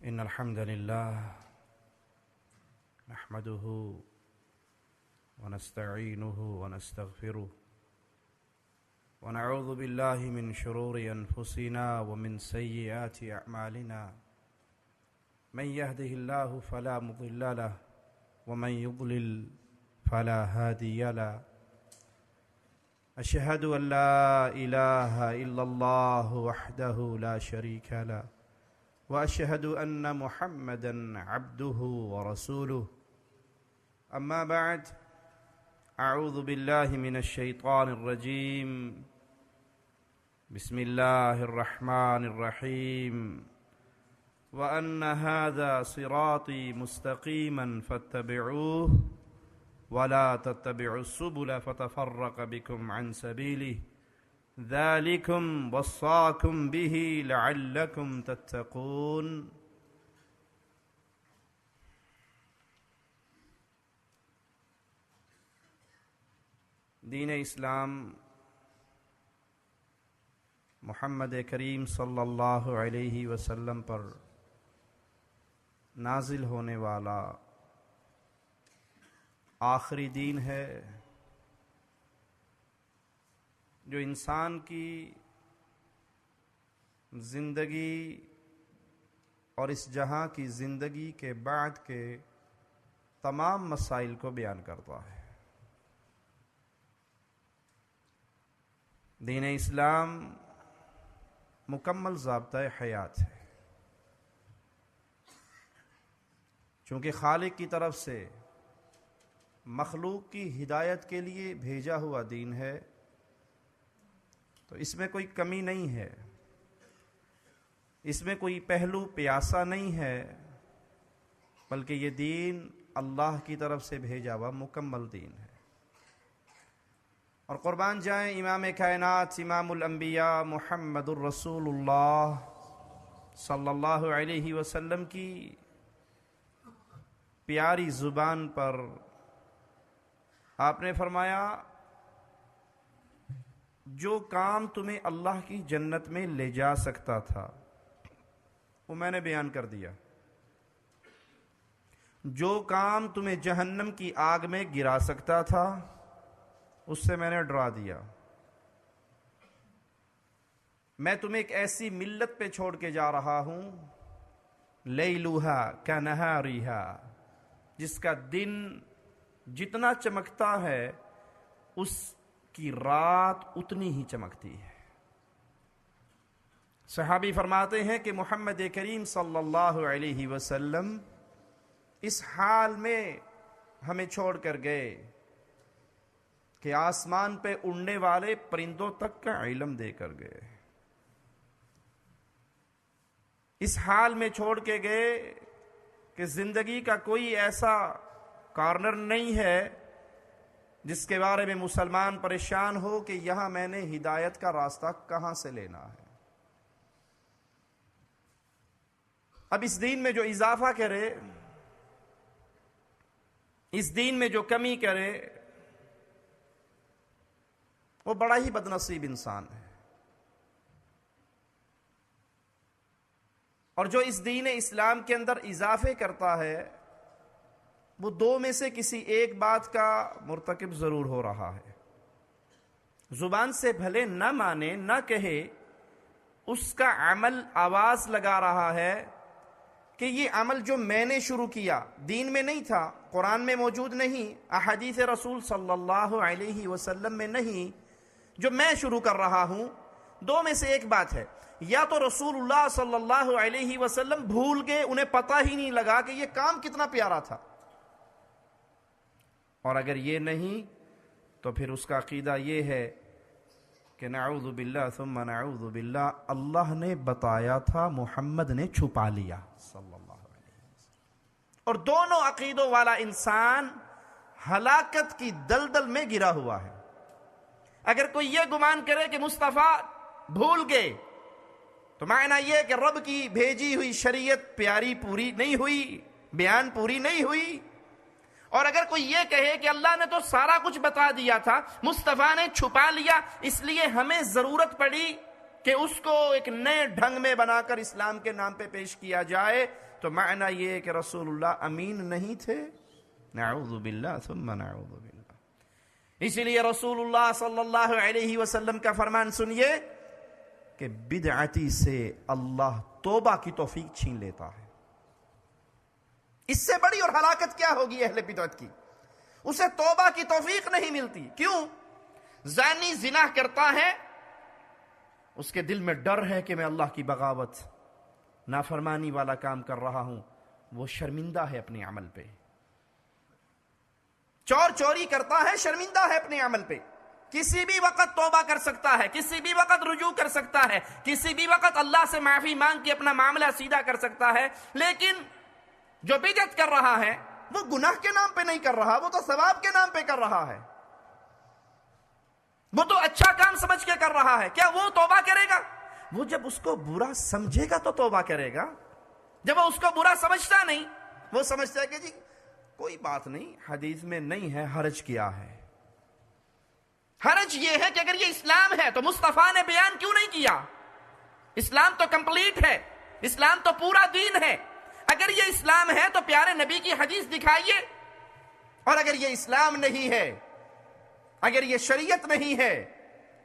إن الحمد لله نحمده ونستعينه ونستغفره ونعوذ بالله من شرور أنفسنا ومن سيئات أعمالنا من يهده الله فلا مضل له ومن يضلل فلا هادي له أشهد أن لا إله إلا الله وحده لا شريك له وأشهد أن محمدًا عبده ورسوله أما بعد أعوذ بالله من الشيطان الرجيم بسم الله الرحمن الرحيم وأن هذا صراطي مستقيما فاتبعوه ولا تتبعوا السبل فتفرق بكم عن سبيله ذلكم وصاكم به لعلكم تتقون۔ دین اسلام محمد کریم صلی اللہ علیہ وسلم پر نازل ہونے والا آخری دین ہے جو انسان کی زندگی اور اس جہاں کی زندگی کے بعد کے تمام مسائل کو بیان کرتا ہے۔ دین اسلام مکمل ضابطۂ حیات ہے، چونکہ خالق کی طرف سے مخلوق کی ہدایت کے لیے بھیجا ہوا دین ہے، تو اس میں کوئی کمی نہیں ہے، اس میں کوئی پہلو پیاسا نہیں ہے، بلکہ یہ دین اللہ کی طرف سے بھیجا ہوا مکمل دین ہے۔ اور قربان جائیں امام کائنات امام الانبیاء محمد الرسول اللہ صلی اللہ علیہ وسلم کی پیاری زبان پر آپ نے فرمایا، جو کام تمہیں اللہ کی جنت میں لے جا سکتا تھا وہ میں نے بیان کر دیا، جو کام تمہیں جہنم کی آگ میں گرا سکتا تھا اس سے میں نے ڈرا دیا۔ میں تمہیں ایک ایسی ملت پہ چھوڑ کے جا رہا ہوں لیلوہا کنہاریہا، جس کا دن جتنا چمکتا ہے اس کی رات اتنی ہی چمکتی ہے۔ صحابی فرماتے ہیں کہ محمد کریم صلی اللہ علیہ وسلم اس حال میں ہمیں چھوڑ کر گئے کہ آسمان پہ اڑنے والے پرندوں تک کا علم دے کر گئے، اس حال میں چھوڑ کے گئے کہ زندگی کا کوئی ایسا کارنر نہیں ہے جس کے بارے میں مسلمان پریشان ہو کہ یہاں میں نے ہدایت کا راستہ کہاں سے لینا ہے۔ اب اس دین میں جو اضافہ کرے، اس دین میں جو کمی کرے، وہ بڑا ہی بد نصیب انسان ہے، اور جو اس دین اسلام کے اندر اضافے کرتا ہے وہ دو میں سے کسی ایک بات کا مرتکب ضرور ہو رہا ہے۔ زبان سے بھلے نہ مانے نہ کہے، اس کا عمل آواز لگا رہا ہے کہ یہ عمل جو میں نے شروع کیا دین میں نہیں تھا، قرآن میں موجود نہیں، احادیث رسول صلی اللہ علیہ وسلم میں نہیں، جو میں شروع کر رہا ہوں، دو میں سے ایک بات ہے، یا تو رسول اللہ صلی اللہ علیہ وسلم بھول گئے، انہیں پتہ ہی نہیں لگا کہ یہ کام کتنا پیارا تھا، اور اگر یہ نہیں تو پھر اس کا عقیدہ یہ ہے کہ نعوذ باللہ ثم نعوذ باللہ، اللہ نے بتایا تھا، محمد نے چھپا لیا صلی اللہ علیہ وسلم۔ اور دونوں عقیدوں والا انسان ہلاکت کی دلدل میں گرا ہوا ہے۔ اگر کوئی یہ گمان کرے کہ مصطفیٰ بھول گئے تو معنی یہ کہ رب کی بھیجی ہوئی شریعت پیاری پوری نہیں ہوئی، بیان پوری نہیں ہوئی، اور اگر کوئی یہ کہے کہ اللہ نے تو سارا کچھ بتا دیا تھا، مصطفیٰ نے چھپا لیا، اس لیے ہمیں ضرورت پڑی کہ اس کو ایک نئے ڈھنگ میں بنا کر اسلام کے نام پہ پیش کیا جائے تو معنی یہ ہے کہ رسول اللہ امین نہیں تھے؟ نعوذ باللہ ثم نعوذ باللہ۔ اسی لیے رسول اللہ صلی اللہ علیہ وسلم کا فرمان سنیے کہ بدعتی سے اللہ توبہ کی توفیق چھین لیتا ہے۔ اس سے بڑی اور ہلاکت کیا ہوگی اہل بدعت کی؟ اسے توبہ کی توفیق نہیں ملتی۔ کیوں؟ زانی زنا کرتا ہے، اس کے دل میں ڈر ہے کہ میں اللہ کی بغاوت، نافرمانی والا کام کر رہا ہوں، وہ شرمندہ ہے اپنے عمل پہ۔ چوری کرتا ہے، شرمندہ ہے اپنے عمل پہ، کسی بھی وقت توبہ کر سکتا ہے، کسی بھی وقت رجوع کر سکتا ہے، کسی بھی وقت اللہ سے معافی مانگ کے اپنا معاملہ سیدھا کر سکتا ہے، لیکن جو بدعت کر رہا ہے وہ گناہ کے نام پہ نہیں کر رہا، وہ تو ثواب کے نام پہ کر رہا ہے، وہ تو اچھا کام سمجھ کے کر رہا ہے۔ کیا وہ توبہ کرے گا؟ وہ جب اس کو برا سمجھے گا تو توبہ کرے گا۔ جب وہ اس کو برا سمجھتا نہیں، وہ سمجھتا ہے کہ جی کوئی بات نہیں، حدیث میں نہیں ہے، حرج کیا ہے؟ حرج یہ ہے کہ اگر یہ اسلام ہے تو مصطفیٰ نے بیان کیوں نہیں کیا؟ اسلام تو کمپلیٹ ہے، اسلام تو پورا دین ہے۔ اگر یہ اسلام ہے تو پیارے نبی کی حدیث دکھائیے، اور اگر یہ اسلام نہیں ہے، اگر یہ شریعت نہیں ہے،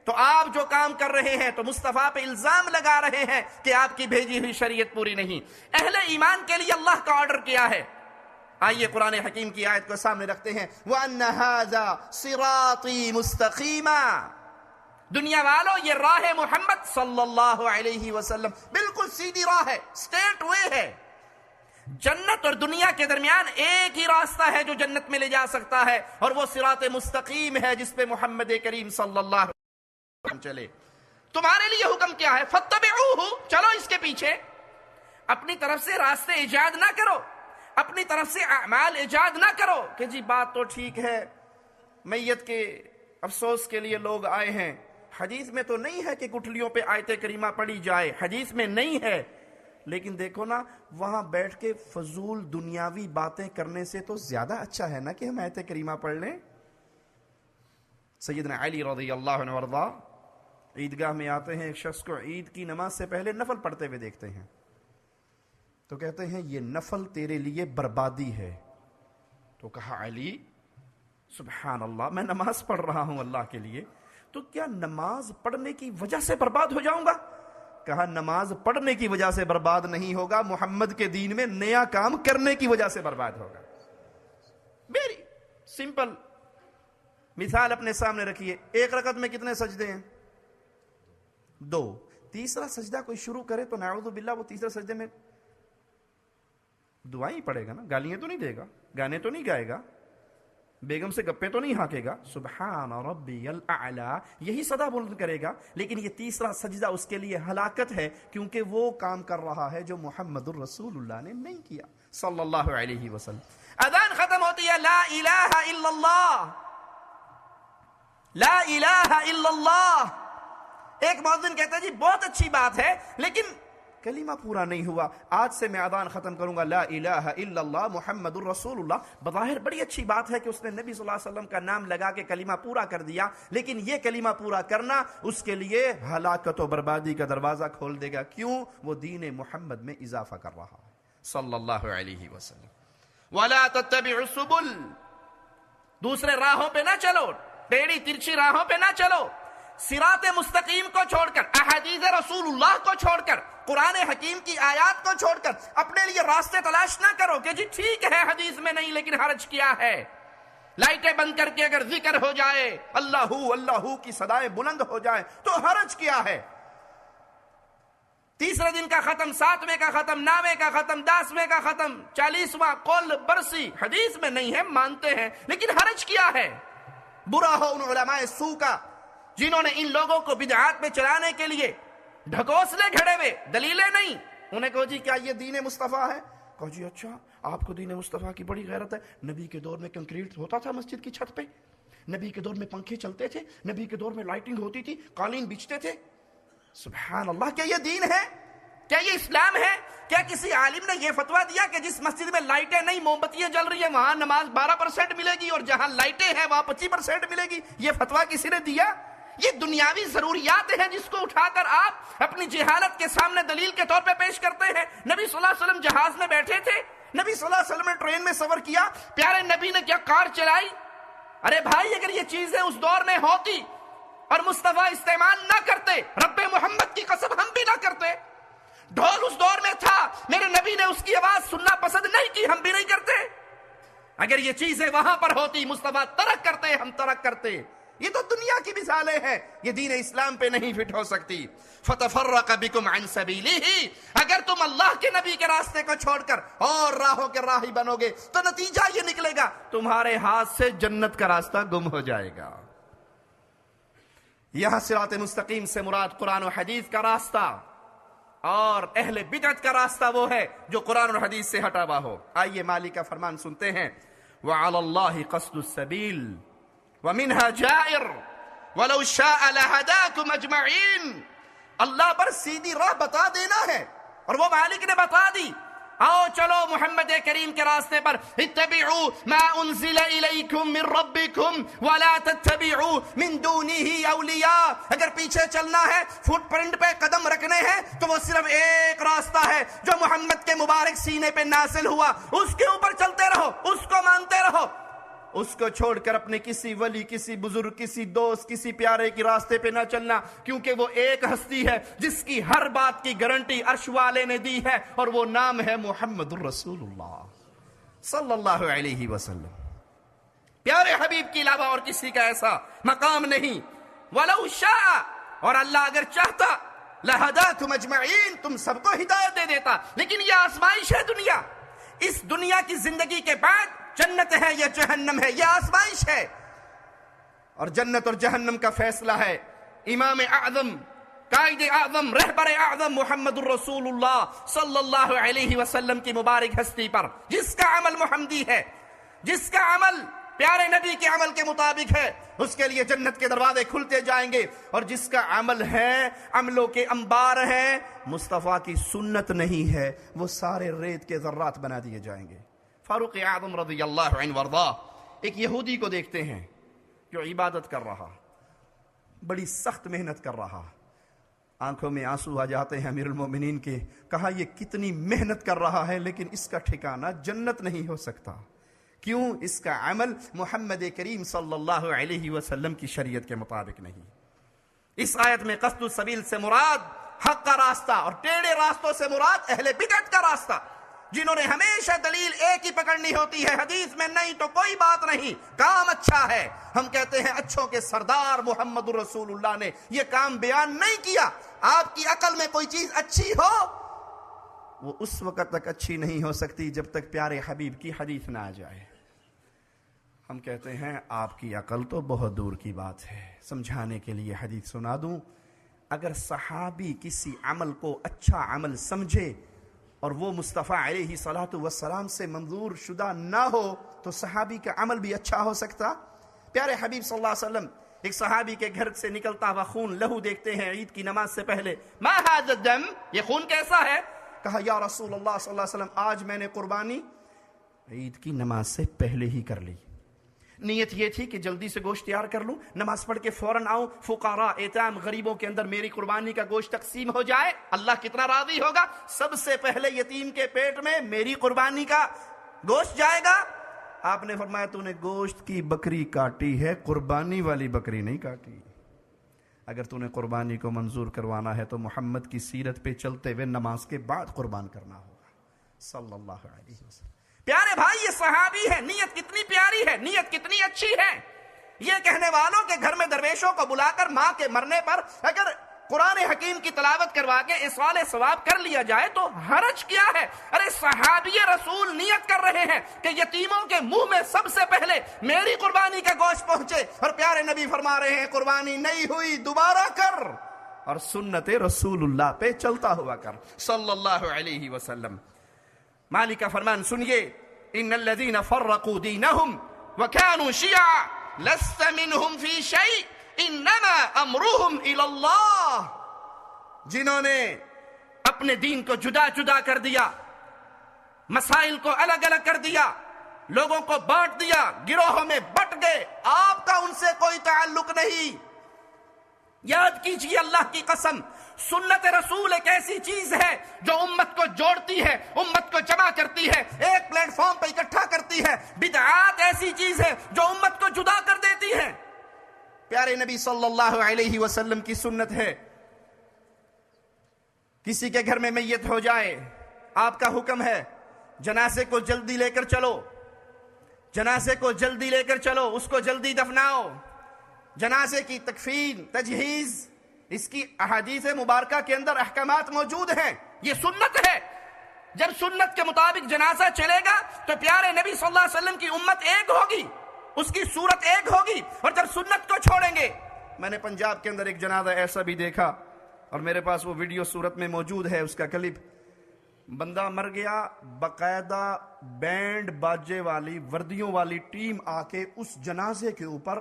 تو آپ جو کام کر رہے ہیں تو مصطفیٰ پہ الزام لگا رہے ہیں کہ آپ کی بھیجی ہوئی شریعت پوری نہیں۔ اہل ایمان کے لیے اللہ کا آرڈر کیا ہے؟ آئیے قرآن حکیم کی آیت کو سامنے رکھتے ہیں، وَأَنَّ هَذَا صِرَاطِي مُسْتَقِيمًا۔ دنیا والو، یہ راہ محمد صلی اللہ علیہ وسلم بالکل سیدھی راہ ہے، سٹیٹ وے ہے۔ جنت اور دنیا کے درمیان ایک ہی راستہ ہے جو جنت میں لے جا سکتا ہے، اور وہ صراط مستقیم ہے جس پہ محمد کریم صلی اللہ علیہ وسلم چلے۔ تمہارے لیے حکم کیا ہے؟ فَاتَّبِعُوهُ، چلو اس کے پیچھے۔ اپنی طرف سے راستے ایجاد نہ کرو، اپنی طرف سے اعمال ایجاد نہ کرو کہ جی بات تو ٹھیک ہے، میت کے افسوس کے لیے لوگ آئے ہیں، حدیث میں تو نہیں ہے کہ گٹھلیوں پہ آیت کریمہ پڑھی جائے، حدیث میں نہیں ہے، لیکن دیکھو نا، وہاں بیٹھ کے فضول دنیاوی باتیں کرنے سے تو زیادہ اچھا ہے نا کہ ہم آیت کریمہ پڑھ لیں۔ سیدنا علی رضی اللہ عنہ وارضا عیدگاہ میں آتے ہیں، ایک شخص کو عید کی نماز سے پہلے نفل پڑھتے ہوئے دیکھتے ہیں، تو کہتے ہیں یہ نفل تیرے لیے بربادی ہے۔ تو کہا علی سبحان اللہ، میں نماز پڑھ رہا ہوں اللہ کے لیے، تو کیا نماز پڑھنے کی وجہ سے برباد ہو جاؤں گا؟ کہا نماز پڑھنے کی وجہ سے برباد نہیں ہوگا، محمد کے دین میں نیا کام کرنے کی وجہ سے برباد ہوگا۔ ویری سمپل مثال اپنے سامنے رکھیے، ایک رکعت میں کتنے سجدے ہیں؟ 2۔ تیسرا سجدہ کوئی شروع کرے تو نعوذ باللہ وہ تیسرے سجدے میں دعائیں ہی پڑھے گا نا، گالیاں تو نہیں دے گا، گانے تو نہیں گائے گا، بیگم سے گپے تو نہیں ہانکے گا، سبحان ربی الاعلی یہی صدا بلند کرے گا، لیکن یہ تیسرا سجدہ اس کے لیے ہلاکت ہے، کیونکہ وہ کام کر رہا ہے جو محمد الرسول اللہ نے نہیں کیا صلی اللہ علیہ وسلم۔ اذان ختم ہوتی ہے، لا الہ الا اللہ، لا الہ الا اللہ۔ ایک مؤذن کہتا ہے جی بہت اچھی بات ہے، لیکن کلمہ پورا نہیں ہوا، آج سے میں اذان ختم کروں گا لا الہ الا اللہ محمد الرسول اللہ۔ بظاہر بڑی اچھی بات ہے کہ اس نے نبی صلی اللہ علیہ وسلم کا نام لگا کے کلمہ پورا کر دیا، لیکن یہ کلمہ پورا کرنا اس کے لیے ہلاکت و بربادی کا دروازہ کھول دے گا۔ کیوں؟ وہ دین محمد میں اضافہ کر رہا ہے صلی اللہ علیہ وسلم۔ وَلَا تَتَّبِعُوا السُّبُلَ، دوسرے راہوں پہ نہ چلو، ٹیڑھی ترچھی راہوں پہ نہ چلو، صراط مستقیم کو چھوڑ کر، احادیث رسول اللہ کو چھوڑ کر، قرآن حکیم کی آیات کو چھوڑ کر اپنے لیے راستے تلاش نہ کرو کہ جی ٹھیک ہے حدیث میں نہیں لیکن حرج کیا ہے۔ لائٹیں بند کر کے اگر ذکر ہو جائے، اللہ اللہ کی صدائیں بلند ہو جائے تو حرج کیا ہے؟ تیسرے دن کا ختم، 7ویں کا ختم، 9ویں کا ختم، 10ویں کا ختم، 40واں قول برسی حدیث میں نہیں ہے، مانتے ہیں، لیکن حرج کیا ہے؟ برا ہو ان علماء سو کا جنہوں نے ان لوگوں کو بدعات میں چلانے کے لیے ڈھکوسلے گھڑے ہوئے، دلیلیں نہیں، انہیں کہو جی کیا یہ دین مصطفیٰ ہے؟ کہو جی اچھا آپ کو دین مصطفیٰ کی بڑی غیرت ہے، نبی کے دور میں کنکریٹ ہوتا تھا مسجد کی چھت پہ، نبی کے دور میں پنکھے چلتے تھے، نبی کے دور میں لائٹنگ ہوتی تھی، قالین بچھتے تھے۔ سبحان اللہ، کیا یہ دین ہے؟ کیا یہ اسلام ہے؟ کیا کسی عالم نے یہ فتویٰ دیا کہ جس مسجد میں لائٹیں نہیں، موم بتیاں جل رہی ہیں، وہاں نماز 12% ملے گی اور جہاں لائٹیں ہیں وہاں 25% ملے گی؟ یہ فتویٰ کسی نے دیا؟ یہ دنیاوی ضروریات ہیں جس کو اٹھا کر آپ اپنی جہالت کے سامنے دلیل کے طور پہ پیش کرتے ہیں۔ نبی صلی اللہ علیہ وسلم جہاز میں بیٹھے تھے، نبی صلی اللہ علیہ وسلم نے ٹرین میں سفر کیا، پیارے نبی نے کیا کار چلائی؟ ارے بھائی، اگر یہ چیزیں اس دور میں ہوتی اور مصطفیٰ استعمال نہ کرتے، رب محمد کی قسم ہم بھی نہ کرتے۔ ڈھول اس دور میں تھا، میرے نبی نے اس کی آواز سننا پسند نہیں کی، ہم بھی نہیں کرتے۔ اگر یہ چیزیں وہاں پر ہوتی، مصطفیٰ ترک کرتے، ہم ترک کرتے۔ یہ تو دنیا کی مثالیں ہیں، یہ دین اسلام پہ نہیں فٹ ہو سکتی۔ فَتَفَرَّقَ بِكُمْ عَنْ سَبِيلِهِ، اگر تم اللہ کے نبی کے راستے کو چھوڑ کر اور راہوں کے راہی بنو گے تو نتیجہ یہ نکلے گا، تمہارے ہاتھ سے جنت کا راستہ گم ہو جائے گا۔ یہاں صراط مستقیم سے مراد قرآن و حدیث کا راستہ، اور اہل بدعت کا راستہ وہ ہے جو قرآن و حدیث سے ہٹا ہوا ہو۔ آئیے مالک کا فرمان سنتے ہیں، وَعَلَى اللَّهِ قَصْدُ السَّبِيلِ وَمِنْهَا جَائِرٌ وَلَوْ شَاءَ لَهَدَاكُمْ أَجْمَعِينَ۔ اللہ پر سیدھی راہ بتا دینا ہے، اور وہ مالک نے بتا دی۔ آؤ چلو محمد کریم کے راستے پر، اتبعوا ما انزل الیکم من ربکم ولا تتبعوا من دونه اولیاء۔ اگر پیچھے چلنا ہے، فٹ پرنٹ پہ قدم رکھنے ہیں، تو وہ صرف ایک راستہ ہے جو محمد کے مبارک سینے پہ نازل ہوا، اس کے اوپر چلتے رہو، اس کو مانتے رہو۔ اس کو چھوڑ کر اپنے کسی ولی، کسی بزرگ، کسی دوست، کسی پیارے کی راستے پہ نہ چلنا، کیونکہ وہ ایک ہستی ہے جس کی ہر بات کی گارنٹی عرش والے نے دی ہے، اور وہ نام ہے محمد الرسول اللہ صلی اللہ علیہ وسلم۔ پیارے حبیب کے علاوہ اور کسی کا ایسا مقام نہیں۔ وَلَوْ شَاءَ، اور اللہ اگر چاہتا، لَهَدَاكُمْ أَجْمَعِينَ، تم سب کو ہدایت دے دیتا۔ لیکن یہ آزمائش ہے دنیا، اس دنیا کی زندگی کے بعد جنت ہے یا جہنم ہے، یہ آزمائش ہے، اور جنت اور جہنم کا فیصلہ ہے امام اعظم، قائد اعظم، رہبر اعظم محمد الرسول اللہ صلی اللہ علیہ وسلم کی مبارک ہستی پر۔ جس کا عمل محمدی ہے، جس کا عمل پیارے نبی کے عمل کے مطابق ہے، اس کے لیے جنت کے دروازے کھلتے جائیں گے، اور جس کا عمل ہے، عملوں کے انبار ہیں، مصطفیٰ کی سنت نہیں ہے، وہ سارے ریت کے ذرات بنا دیے جائیں گے۔ فاروق اعظم رضی اللہ عنہ وارضاہ ایک یہودی کو دیکھتے ہیں جو عبادت کر رہا، بڑی سخت محنت کر رہا، آنکھوں میں آنسو آ جاتے ہیں امیر المومنین کے۔ کہا یہ کتنی محنت کر رہا ہے لیکن اس کا ٹھکانہ جنت نہیں ہو سکتا، کیوں؟ اس کا عمل محمد کریم صلی اللہ علیہ وسلم کی شریعت کے مطابق نہیں۔ اس آیت میں قصد السبیل سے مراد حق کا راستہ، اور ٹیڑھے راستوں سے مراد اہل بدعت کا راستہ، جنہوں نے ہمیشہ دلیل ایک ہی پکڑنی ہوتی ہے، حدیث میں نہیں تو کوئی بات نہیں، کام اچھا ہے۔ ہم کہتے ہیں اچھوں کے سردار محمد الرسول اللہ نے یہ کام بیان نہیں کیا۔ آپ کی عقل میں کوئی چیز اچھی ہو، وہ اس وقت تک اچھی نہیں ہو سکتی جب تک پیارے حبیب کی حدیث نہ آ جائے۔ ہم کہتے ہیں آپ کی عقل تو بہت دور کی بات ہے، سمجھانے کے لیے حدیث سنا دوں۔ اگر صحابی کسی عمل کو اچھا عمل سمجھے اور وہ مصطفیٰ علیہ الصلوۃ والسلام سے منظور شدہ نہ ہو تو صحابی کا عمل بھی اچھا ہو سکتا؟ پیارے حبیب صلی اللہ علیہ وسلم ایک صحابی کے گھر سے نکلتا ہوا خون، لہو دیکھتے ہیں عید کی نماز سے پہلے۔ ما ھذا الدم، یہ خون کیسا ہے؟ کہا یا رسول اللہ صلی اللہ علیہ وسلم، آج میں نے قربانی عید کی نماز سے پہلے ہی کر لی، نیت یہ تھی کہ جلدی سے گوشت تیار کر لوں، نماز پڑھ کے فوراً آؤں، فقراء، ایتام، غریبوں کے اندر میری قربانی کا گوشت تقسیم ہو جائے، اللہ کتنا راضی ہوگا، سب سے پہلے یتیم کے پیٹ میں میری قربانی کا گوشت جائے گا۔ آپ نے فرمایا تو نے گوشت کی بکری کاٹی ہے، قربانی والی بکری نہیں کاٹی۔ اگر تو نے قربانی کو منظور کروانا ہے تو محمد کی سیرت پہ چلتے ہوئے نماز کے بعد قربان کرنا ہوگا صلی اللہ علیہ وسلم۔ پیارے بھائی، یہ صحابی ہے، نیت کتنی پیاری ہے، نیت کتنی اچھی ہے۔ یہ کہنے والوں کے گھر میں درویشوں کو بلا کر ماں کے مرنے پر اگر قرآن حکیم کی تلاوت کروا کے ایصال ثواب کر لیا جائے تو حرج کیا ہے؟ ارے صحابی رسول نیت کر رہے ہیں کہ یتیموں کے منہ میں سب سے پہلے میری قربانی کا گوشت پہنچے، اور پیارے نبی فرما رہے ہیں قربانی نہیں ہوئی دوبارہ کر، اور سنت رسول اللہ پہ چلتا ہوا کر صلی اللہ علیہ وسلم۔ مالک کا فرمان سنیے، ان الذین فرقوا دینہم وکانوا شیعا لست منہم فی شیء انما امرہم الی اللہ، جنہوں نے اپنے دین کو جدا جدا کر دیا، مسائل کو الگ الگ کر دیا، لوگوں کو بانٹ دیا، گروہوں میں بٹ گئے، آپ کا ان سے کوئی تعلق نہیں۔ یاد کیجئے اللہ کی قسم، سنت رسول ایک ایسی چیز ہے جو امت کو جوڑتی ہے، امت کو جمع کرتی ہے، ایک پلیٹ فارم پہ اکٹھا کرتی ہے۔ بدعات ایسی چیز ہے جو امت کو جدا کر دیتی ہے۔ پیارے نبی صلی اللہ علیہ وسلم کی سنت ہے، کسی کے گھر میں میت ہو جائے، آپ کا حکم ہے جنازے کو جلدی لے کر چلو، جنازے کو جلدی لے کر چلو، اس کو جلدی دفناؤ۔ جنازے کی تکفین، تجہیز، اس کی احادیث مبارکہ کے اندر احکامات موجود ہیں، یہ سنت ہے۔ جب سنت کے مطابق جنازہ چلے گا تو پیارے نبی صلی اللہ علیہ وسلم کی امت ایک ہوگی، اس کی صورت ایک ہوگی۔ اور جب سنت کو چھوڑیں گے، میں نے پنجاب کے اندر ایک جنازہ ایسا بھی دیکھا اور میرے پاس وہ ویڈیو صورت میں موجود ہے، اس کا کلپ۔ بندہ مر گیا، باقاعدہ بینڈ باجے والی وردیوں والی ٹیم آ کے اس جنازے کے اوپر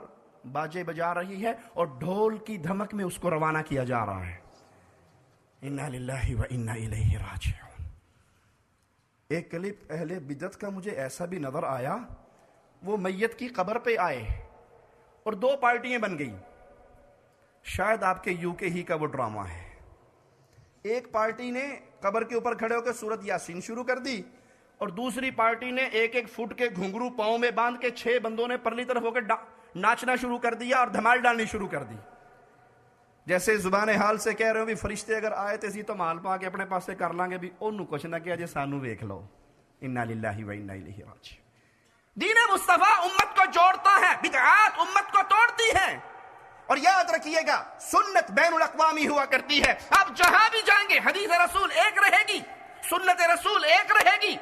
باجے بجا رہی ہے اور ڈھول کی دھمک میں اس کو روانہ کیا جا رہا ہے۔ انا للہ و انا الیہ راجعون۔ ایک کلپ اہل بدعت کا مجھے ایسا بھی نظر آیا، وہ میت کی قبر پہ آئے اور دو پارٹیاں بن گئی۔ شاید آپ کے یو کے ہی کا وہ ڈرامہ ہے۔ ایک پارٹی نے قبر کے اوپر کھڑے ہو کے سورت یاسین شروع کر دی اور دوسری پارٹی نے ایک ایک فٹ کے گھنگرو پاؤں میں باندھ کے 6 بندوں نے پرلی طرف ہو کے ناچنا شروع کر دیا اور دھمال ڈالنی شروع کر دی۔ جیسے زبان حال سے کہہ رہے ہو بھی فرشتے اگر آئے تو اسی تو مال پا کے اپنے پاس سے کر لیں گے بھی انہوں کچھ نہ کیا جے سانو ویکھ لو۔ انا للہ و انا الیہ راجعون۔ دین مصطفیٰ امت کو جوڑتا ہے، بدعات امت کو توڑتی ہے۔ اور یاد رکھیے گا، سنت بین الاقوامی ہوا کرتی ہے، آپ جہاں بھی جائیں گے حدیث رسول ایک رہے گی، سنت رسول ایک رہے گی۔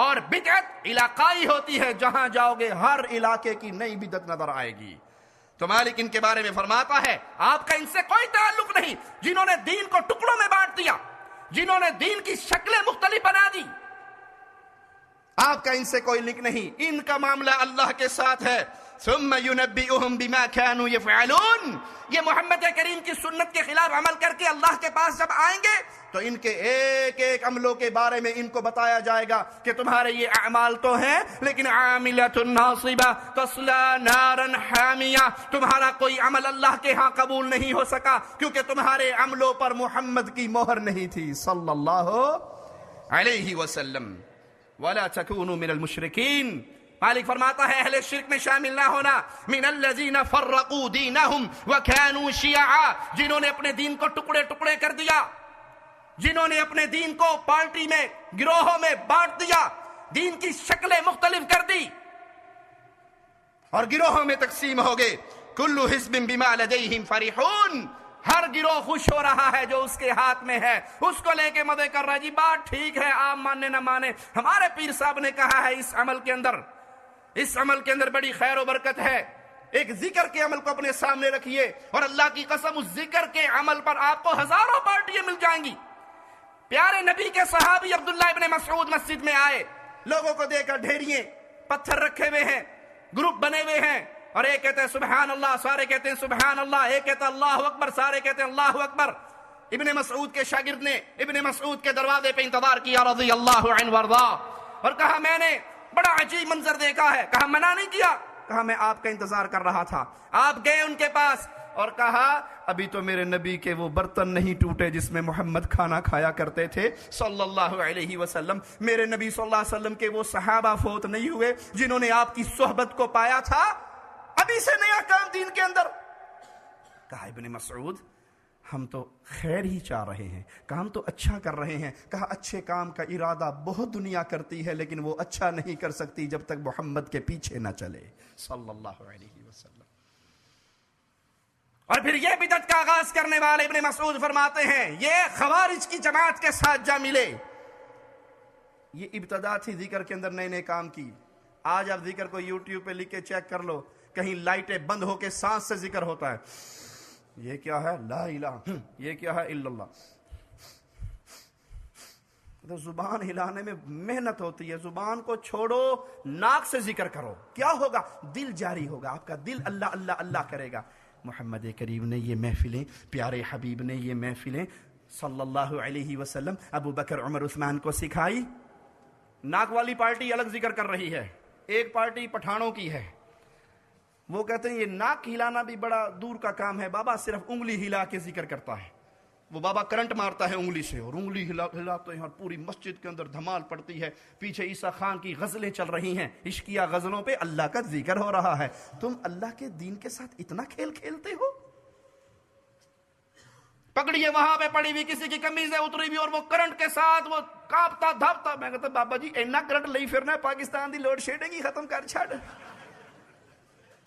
اور بدعت علاقائی ہوتی ہے، جہاں جاؤ گے ہر علاقے کی نئی بدعت نظر آئے گی۔ تو مالک ان کے بارے میں فرماتا ہے آپ کا ان سے کوئی تعلق نہیں، جنہوں نے دین کو ٹکڑوں میں بانٹ دیا، جنہوں نے دین کی شکلیں مختلف بنا دی، آپ کا ان سے کوئی لنک نہیں۔ ان کا معاملہ اللہ کے ساتھ ہے۔ ثم ينبئهم بما كانوا يفعلون۔ یہ محمد کریم کی سنت کے خلاف عمل کر کے اللہ کے پاس جب آئیں گے تو ان کے ایک ایک عملوں کے بارے میں ان کو بتایا جائے گا کہ تمہارے یہ اعمال تو ہیں لیکن عاملۃ ناصبہ تصلی نارا حامیہ، تمہارا کوئی عمل اللہ کے ہاں قبول نہیں ہو سکا کیونکہ تمہارے عملوں پر محمد کی مہر نہیں تھی صلی اللہ علیہ وسلم۔ وَلَا تَكُونُوا مِنَ الْمُشْرِكِينَ۔ مالک فرماتا ہے اہل شرک میں شامل نہ ہونا۔ مِنَ الَّذِينَ فَرَّقُوا دِينَهُمْ وَكَانُوا شِيَعًا، جنہوں نے اپنے دین کو ٹکڑے ٹکڑے کر دیا، جنہوں نے اپنے دین کو پارٹی میں، گروہوں میں بانٹ دیا، دین کی شکلیں مختلف کر دی اور گروہوں میں تقسیم ہو گئے۔ كُلُّ حِزْبٍ بِمَا لَدَيْهِمْ فَرِحُونَ، ہر گروہ خوش ہو رہا ہے جو اس کے ہاتھ میں ہے، اس کو لے کے مزے کر رہا ہے۔ جی بات ٹھیک ہے، آپ ماننے نہ مانے، ہمارے پیر صاحب نے کہا ہے اس عمل کے اندر بڑی خیر و برکت ہے۔ ایک ذکر کے عمل کو اپنے سامنے رکھیے اور اللہ کی قسم اس ذکر کے عمل پر آپ کو ہزاروں پارٹیاں مل جائیں گی۔ پیارے نبی کے صحابی عبداللہ ابن مسعود مسجد میں آئے، لوگوں کو دیکھ کر ڈھیریے پتھر رکھے ہوئے ہیں، گروپ بنے ہوئے ہیں، اور ایک کہتے ہیں سبحان اللہ، سارے کہتے ہیں سبحان اللہ، ایک کہتا اللہ اکبر، سارے کہتے ہیں اللہ اکبر۔ ابن مسعود کے شاگرد نے ابن مسعود کے دروازے پہ انتظار کیا رضی اللہ عنہ وارضا، اور کہا میں نے بڑا عجیب منظر دیکھا ہے۔ کہا منع نہیں کیا، کہا میں آپ کا انتظار کر رہا تھا۔ آپ گئے ان کے پاس اور کہا ابھی تو میرے نبی کے وہ برتن نہیں ٹوٹے جس میں محمد کھانا کھایا کرتے تھے صلی اللہ علیہ وسلم، میرے نبی صلی اللہ علیہ وسلم کے وہ صحابہ فوت نہیں ہوئے جنہوں نے آپ کی صحبت کو پایا تھا، ابھی سے نیا کام دین کے اندر۔ کہا ابن مسعود ہم تو خیر ہی چاہ رہے ہیں، کام تو اچھا کر رہے ہیں۔ کہا اچھے کام کا ارادہ بہت دنیا کرتی ہے لیکن وہ اچھا نہیں کر سکتی جب تک محمد کے پیچھے نہ چلے صلی اللہ علیہ وسلم۔ اور پھر یہ بدعت کا آغاز کرنے والے ابن مسعود فرماتے ہیں یہ خوارج کی جماعت کے ساتھ جا ملے۔ یہ ابتدا تھی ذکر کے اندر نئے نئے کام کی۔ آج آپ ذکر کو یوٹیوب پہ لکھ کے چیک کر لو، کہیں لائٹیں بند ہو کے سانس سے ذکر ہوتا ہے۔ یہ کیا ہے؟ لا الہ، یہ کیا ہے؟ الا اللہ۔ تو زبان ہلانے میں محنت ہوتی ہے، زبان کو چھوڑو، ناک سے ذکر کرو، کیا ہوگا؟ دل جاری ہوگا، آپ کا دل اللہ اللہ اللہ کرے گا۔ محمد کریم نے یہ محفلیں، پیارے حبیب نے یہ محفلیں صلی اللہ علیہ وسلم ابو بکر عمر عثمان کو سکھائی۔ ناک والی پارٹی الگ ذکر کر رہی ہے، ایک پارٹی پٹھانوں کی ہے، وہ کہتے ہیں یہ ناک ہلانا بھی بڑا دور کا کام ہے بابا، صرف انگلی ہلا کے ذکر کرتا ہے۔ وہ بابا کرنٹ مارتا ہے انگلی سے، اور انگلی ہلاتے ہیں اور پوری مسجد کے اندر دھمال پڑتی ہے، پیچھے عیسیٰ خان کی غزلیں چل رہی ہیں، عشقیہ غزلوں پہ اللہ کا ذکر ہو رہا ہے۔ تم اللہ کے دین کے ساتھ اتنا کھیل کھیلتے ہو؟ پگڑیاں وہاں پہ پڑی ہوئی، کسی کی قمیضیں اتری ہوئی، اور وہ کرنٹ کے ساتھ وہ کانپتا دھاپتا۔ میں کہتا بابا جی اینا کرنٹ لئی پھرنا ہے، پاکستان دی لوڈ شیڈنگ ہی ختم کر چھڑ۔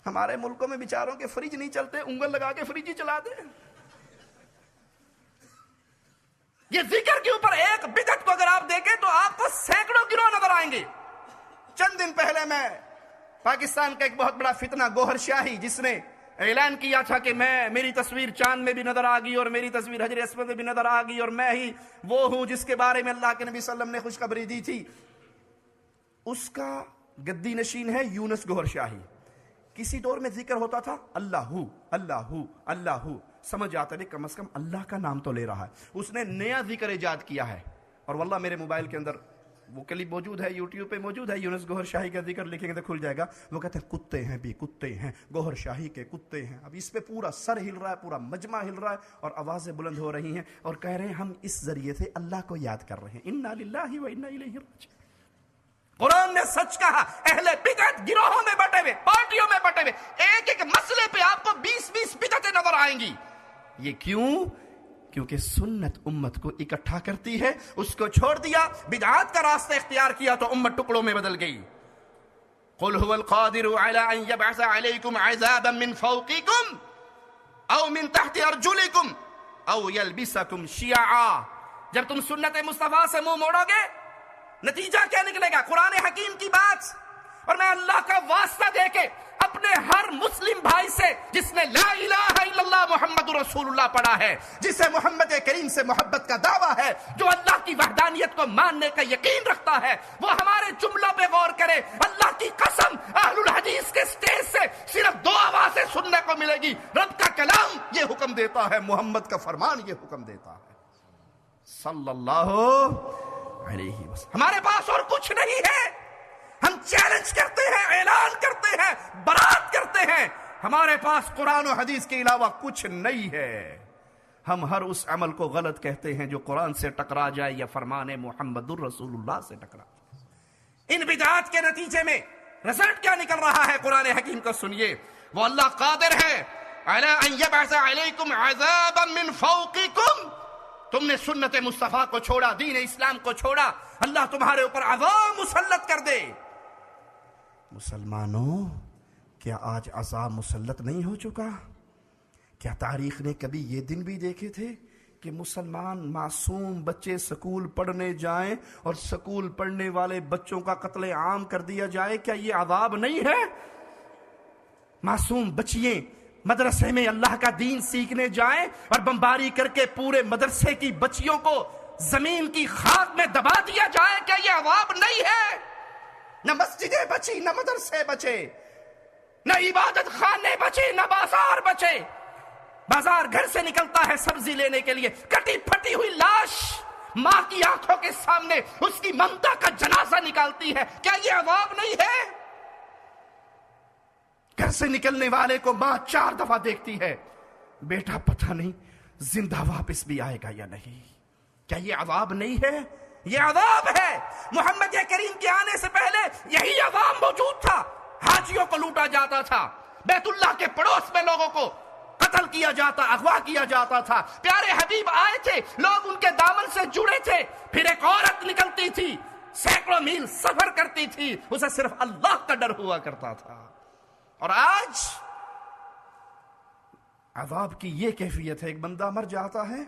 ہمارے ملکوں میں بیچاروں کے فریج نہیں چلتے، انگل لگا کے فریج ہی چلا دے۔ یہ ذکر کے اوپر ایک بدعت کو اگر آپ دیکھیں تو آپ کو سینکڑوں گروہ نظر آئیں گے۔ چند دن پہلے میں پاکستان کا ایک بہت بڑا فتنہ گوہر شاہی، جس نے اعلان کیا تھا کہ میری تصویر چاند میں بھی نظر آ گئی اور میری تصویر حجر اسود میں بھی نظر آ گئی، اور میں ہی وہ ہوں جس کے بارے میں اللہ کے نبی صلی اللہ علیہ وسلم نے خوشخبری دی تھی، اس کا گدی نشین ہے یونس گوہر شاہی۔ کسی دور میں ذکر ہوتا تھا اللہ ہو اللہ ہو اللہ ہو، سمجھ آتا ہے کم از کم اللہ کا نام تو لے رہا ہے۔ اس نے نیا ذکر ایجاد کیا ہے، اور واللہ میرے موبائل کے اندر وہ کلپ موجود ہے، یوٹیوب پہ موجود ہے، یونس گوہر شاہی کا ذکر لکھیں گے تو کھل جائے گا۔ وہ کہتے ہیں کتے ہیں بھی کتے ہیں، گوہر شاہی کے کتے ہیں۔ اب اس پہ پورا سر ہل رہا ہے، پورا مجمع ہل رہا ہے، اور آوازیں بلند ہو رہی ہیں، اور کہہ رہے ہیں ہم اس ذریعے سے اللہ کو یاد کر رہے ہیں۔ انا للہ و انا الیہ راجعون۔ قرآن نے سچ کہا، اہل بدعت گروہوں میں بٹے ہوئے، پارٹیوں میں بٹے ہوئے، ایک ایک مسئلے پہ آپ کو 20 بدعتیں نظر آئیں گی۔ یہ کیوں؟ کیونکہ سنت امت کو اکٹھا کرتی ہے، اس کو چھوڑ دیا، بدعات کا راستہ اختیار کیا تو امت ٹکڑوں میں بدل گئی۔ قل هو القادر على ان يبعث عليكم عذابا من فوقكم او من تحت ارجلكم او يلبسكم شيعا۔ جب تم سنت مصطفیٰ سے منہ موڑو گے، نتیجہ کیا نکلے گا؟ قرآن حکیم کی بات، اور میں اللہ کا واسطہ دے کے اپنے ہر مسلم بھائی سے جس نے لا الہ الا اللہ محمد رسول اللہ پڑھا ہے، جسے محمد کریم سے محبت کا دعویٰ ہے، جو اللہ کی وحدانیت کو ماننے کا یقین رکھتا ہے، وہ ہمارے جملوں پہ غور کرے۔ اللہ کی قسم، اہل الحدیث کے سٹیج سے صرف 2 آوازیں سننے کو ملے گی، رب کا کلام یہ حکم دیتا ہے، محمد کا فرمان یہ حکم دیتا ہے صلی اللہ علیہ وسلم۔ ہمارے پاس اور کچھ نہیں ہے، ہم چیلنج کرتے ہیں، اعلان کرتے ہیں، برات کرتے ہیں، ہمارے پاس قرآن و حدیث کے علاوہ کچھ نہیں ہے۔ ہم ہر اس عمل کو غلط کہتے ہیں جو قرآن سے ٹکرا جائے یا فرمان محمد الرسول اللہ سے ٹکرا جائے۔ ان بدعات کے نتیجے میں رزلٹ کیا نکل رہا ہے؟ قرآن حکیم کو سنیے، وہ اللہ قادر ہے علی ان یبعث علیکم عذابا من فوقکم۔ تم نے سنت مصطفیٰ کو چھوڑا، دین اسلام کو چھوڑا، اللہ تمہارے اوپر عذاب مسلط کر دے۔ مسلمانوں، کیا آج عذاب مسلط نہیں ہو چکا؟ کیا تاریخ نے کبھی یہ دن بھی دیکھے تھے کہ مسلمان معصوم بچے سکول پڑھنے جائیں اور سکول پڑھنے والے بچوں کا قتل عام کر دیا جائے؟ کیا یہ عذاب نہیں ہے؟ معصوم بچیاں مدرسے میں اللہ کا دین سیکھنے جائیں اور بمباری کر کے پورے مدرسے کی بچیوں کو زمین کی خاک میں دبا دیا جائے، کیا یہ عذاب نہیں ہے؟ نہ مسجدیں بچی، نہ مدرسے بچے، نہ عبادت خانے بچے، نہ بازار بچے۔ بازار گھر سے نکلتا ہے سبزی لینے کے لیے، کٹی پھٹی ہوئی لاش ماں کی آنکھوں کے سامنے اس کی ممتا کا جنازہ نکالتی ہے، کیا یہ عذاب نہیں ہے؟ گھر سے نکلنے والے کو ماں 4 دفعہ دیکھتی ہے، بیٹا پتہ نہیں زندہ واپس بھی آئے گا یا نہیں، کیا یہ عذاب نہیں ہے؟ یہ عذاب ہے۔ محمد کریم کے آنے سے پہلے یہی عذاب موجود تھا، حاجیوں کو لوٹا جاتا تھا، بیت اللہ کے پڑوس میں لوگوں کو قتل کیا جاتا، اغوا کیا جاتا تھا۔ پیارے حبیب آئے تھے، لوگ ان کے دامن سے جڑے تھے، پھر ایک عورت نکلتی تھی، سینکڑوں میل سفر کرتی تھی، اسے صرف اللہ کا ڈر ہوا کرتا تھا۔ اور آج عذاب کی یہ کیفیت ہے، ایک بندہ مر جاتا ہے،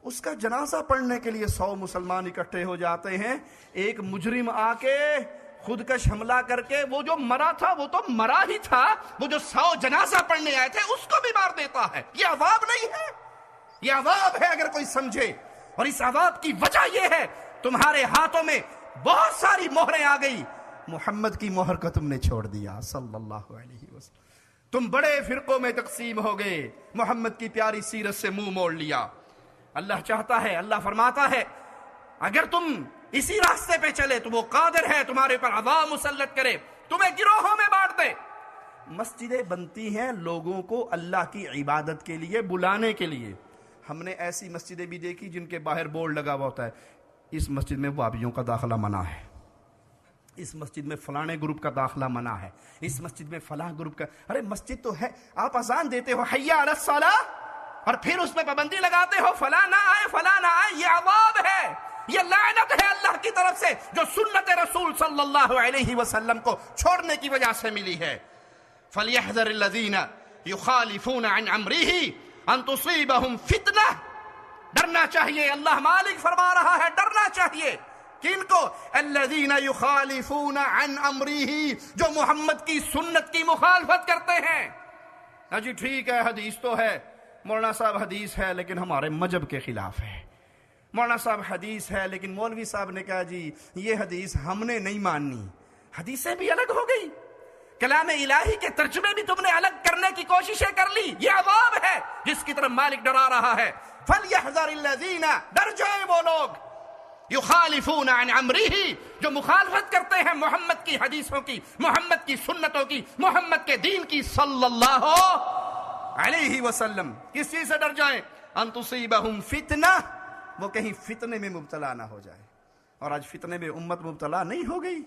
اس کا جنازہ پڑھنے کے لیے 100 مسلمان اکٹھے ہو جاتے ہیں، ایک مجرم آ کے خودکش حملہ کر کے وہ جو مرا تھا وہ تو مرا ہی تھا، وہ جو 100 جنازہ پڑھنے آئے تھے اس کو بھی مار دیتا ہے۔ یہ عذاب نہیں ہے، یہ عذاب ہے اگر کوئی سمجھے۔ اور اس عذاب کی وجہ یہ ہے تمہارے ہاتھوں میں بہت ساری مہریں آ گئی، محمد کی مہر کو تم نے چھوڑ دیا صلی اللہ علیہ وسلم، تم بڑے فرقوں میں تقسیم ہو گئے، محمد کی پیاری سیرت سے منہ موڑ لیا۔ اللہ چاہتا ہے، اللہ فرماتا ہے اگر تم اسی راستے پہ چلے تو وہ قادر ہے تمہارے پر عذاب مسلط کرے، تمہیں گروہوں میں بانٹ دے، مسجدیں بنتی ہیں لوگوں کو اللہ کی عبادت کے لیے بلانے کے لیے. ہم نے ایسی مسجدیں بھی دیکھی جن کے باہر بورڈ لگا ہوا ہوتا ہے اس مسجد میں وہابیوں کا داخلہ منع ہے, اس مسجد میں فلانے گروپ کا داخلہ منع ہے, اس مسجد میں فلاں گروپ کا. ارے مسجد تو ہے, آپ اذان دیتے ہو حی علی الصلاۃ اور پھر اس میں پابندی لگاتے ہو فلاں نہ آئے فلاں نہ آئے. یہ عذاب ہے, یہ لعنت ہے اللہ کی طرف سے جو سنت رسول صلی اللہ علیہ وسلم کو چھوڑنے کی وجہ سے ملی ہے. فَلْيَحْذَرِ الَّذِينَ يُخَالِفُونَ عَنْ أَمْرِهِ أَن تُصِيبَهُمْ فِتْنَةٌ. ڈرنا چاہیے, اللہ مالک فرما رہا ہے ڈرنا چاہیے. کن کو؟ الذین یخالفون عن امرہ, جو محمد کی سنت کی مخالفت کرتے ہیں. ہاں جی ٹھیک ہے حدیث تو ہے, مولانا صاحب حدیث ہے لیکن ہمارے مذہب کے خلاف ہے. مولانا صاحب حدیث ہے لیکن مولوی صاحب نے کہا جی یہ حدیث ہم نے نہیں ماننی. حدیثیں بھی الگ ہو گئی, کلام الہی کے ترجمے بھی تم نے الگ کرنے کی کوششیں کر لی. یہ عذاب ہے جس کی طرف مالک ڈرا رہا ہے. فَلْيَحْذَرِ الَّذِينَ, ڈر جائیں وہ لوگ, یخالفون عن امرہ, جو مخالفت کرتے ہیں محمد کی حدیثوں کی, محمد کی سنتوں کی, محمد کے دین کی صلی اللہ علیہ وسلم. کس چیز سے ڈر جائیں؟ ان تصیبہم فتنہ, وہ کہیں فتنے میں مبتلا نہ ہو جائے. اور آج فتنے میں امت مبتلا نہیں ہو گئی.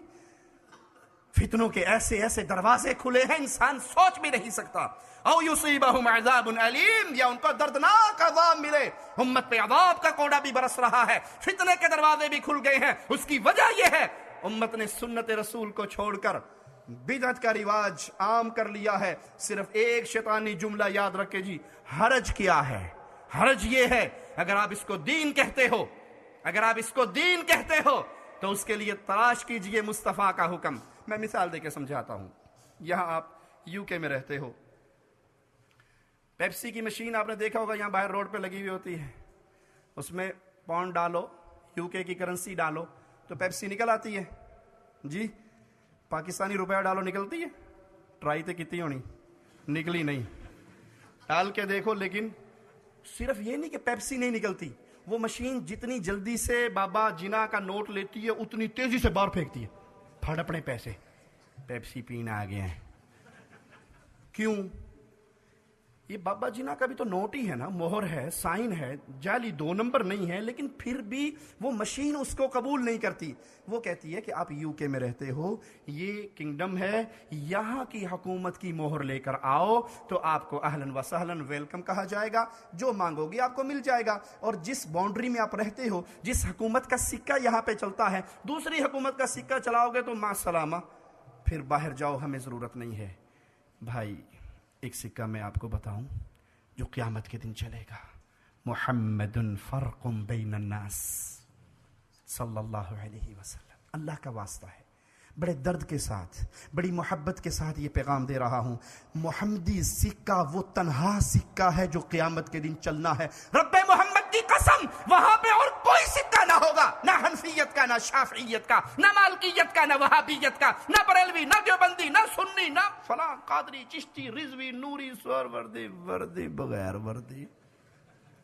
فتنوں کے ایسے ایسے دروازے کھلے ہیں انسان سوچ بھی نہیں سکتا. او یصیبہم عذاب علیم, یا ان کو دردناک عذاب ملے. امت پہ عذاب کا کوڑا بھی برس رہا ہے, فتنے کے دروازے بھی کھل گئے ہیں. اس کی وجہ یہ ہے امت نے سنت رسول کو چھوڑ کر بدعت کا رواج عام کر لیا ہے. صرف ایک شیطانی جملہ یاد رکھے جی, حرج کیا ہے؟ حرج یہ ہے اگر آپ اس کو دین کہتے ہو, اگر آپ اس کو دین کہتے ہو تو اس کے لیے تلاش کیجئے مصطفیٰ کا حکم. میں مثال دے کے سمجھاتا ہوں. یہاں آپ یو کے میں رہتے ہو, پیپسی کی مشین آپ نے دیکھا ہوگا یہاں باہر روڈ پہ لگی ہوئی ہوتی ہے. اس میں پاؤنڈ ڈالو, یو کے کی کرنسی ڈالو تو پیپسی نکل آتی ہے. جی پاکستانی روپیہ ڈالو نکلتی ہے؟ ٹرائی تو کتنی ہونی, نکلی نہیں. ڈال کے دیکھو, لیکن صرف یہ نہیں کہ پیپسی نہیں نکلتی, وہ مشین جتنی جلدی سے بابا جنا کا نوٹ لیتی ہے اتنی تیزی سے باہر پھینکتی ہے. پھڑ اپنے پیسے, پیپسی پینا آ گئے ہیں. کیوں؟ یہ بابا جینا کا بھی تو نوٹ ہی ہے نا, مہر ہے, سائن ہے, جعلی 2 نمبر نہیں ہے, لیکن پھر بھی وہ مشین اس کو قبول نہیں کرتی. وہ کہتی ہے کہ آپ یو کے میں رہتے ہو, یہ کنگڈم ہے, یہاں کی حکومت کی مہر لے کر آؤ تو آپ کو اہلاً و سہلاً ویلکم کہا جائے گا, جو مانگو گی آپ کو مل جائے گا. اور جس باؤنڈری میں آپ رہتے ہو, جس حکومت کا سکہ یہاں پہ چلتا ہے, دوسری حکومت کا سکہ چلاؤ گے تو مع السلامہ, پھر باہر جاؤ, ہمیں ضرورت نہیں ہے. بھائی ایک سکہ میں آپ کو بتاؤں جو قیامت کے دن چلے گا, محمد فرق بین الناس صلی اللہ علیہ وسلم. اللہ کا واسطہ ہے, بڑے درد کے ساتھ, بڑی محبت کے ساتھ یہ پیغام دے رہا ہوں. محمدی سکہ وہ تنہا سکہ ہے جو قیامت کے دن چلنا ہے. رب محمد کی قسم, وہاں پہ اور کوئی سکہ نہ ہوگا, نہ حنفیت کا, نہ شافعیت کا, نہ مالکیت کا, نہ وہابیت کا, نہ بریلوی, نہ دیوبندی, نہ سنی, نہ فلاں قادری, چشتی, رضوی, نوری, سور وردی, وردی بغیر وردی,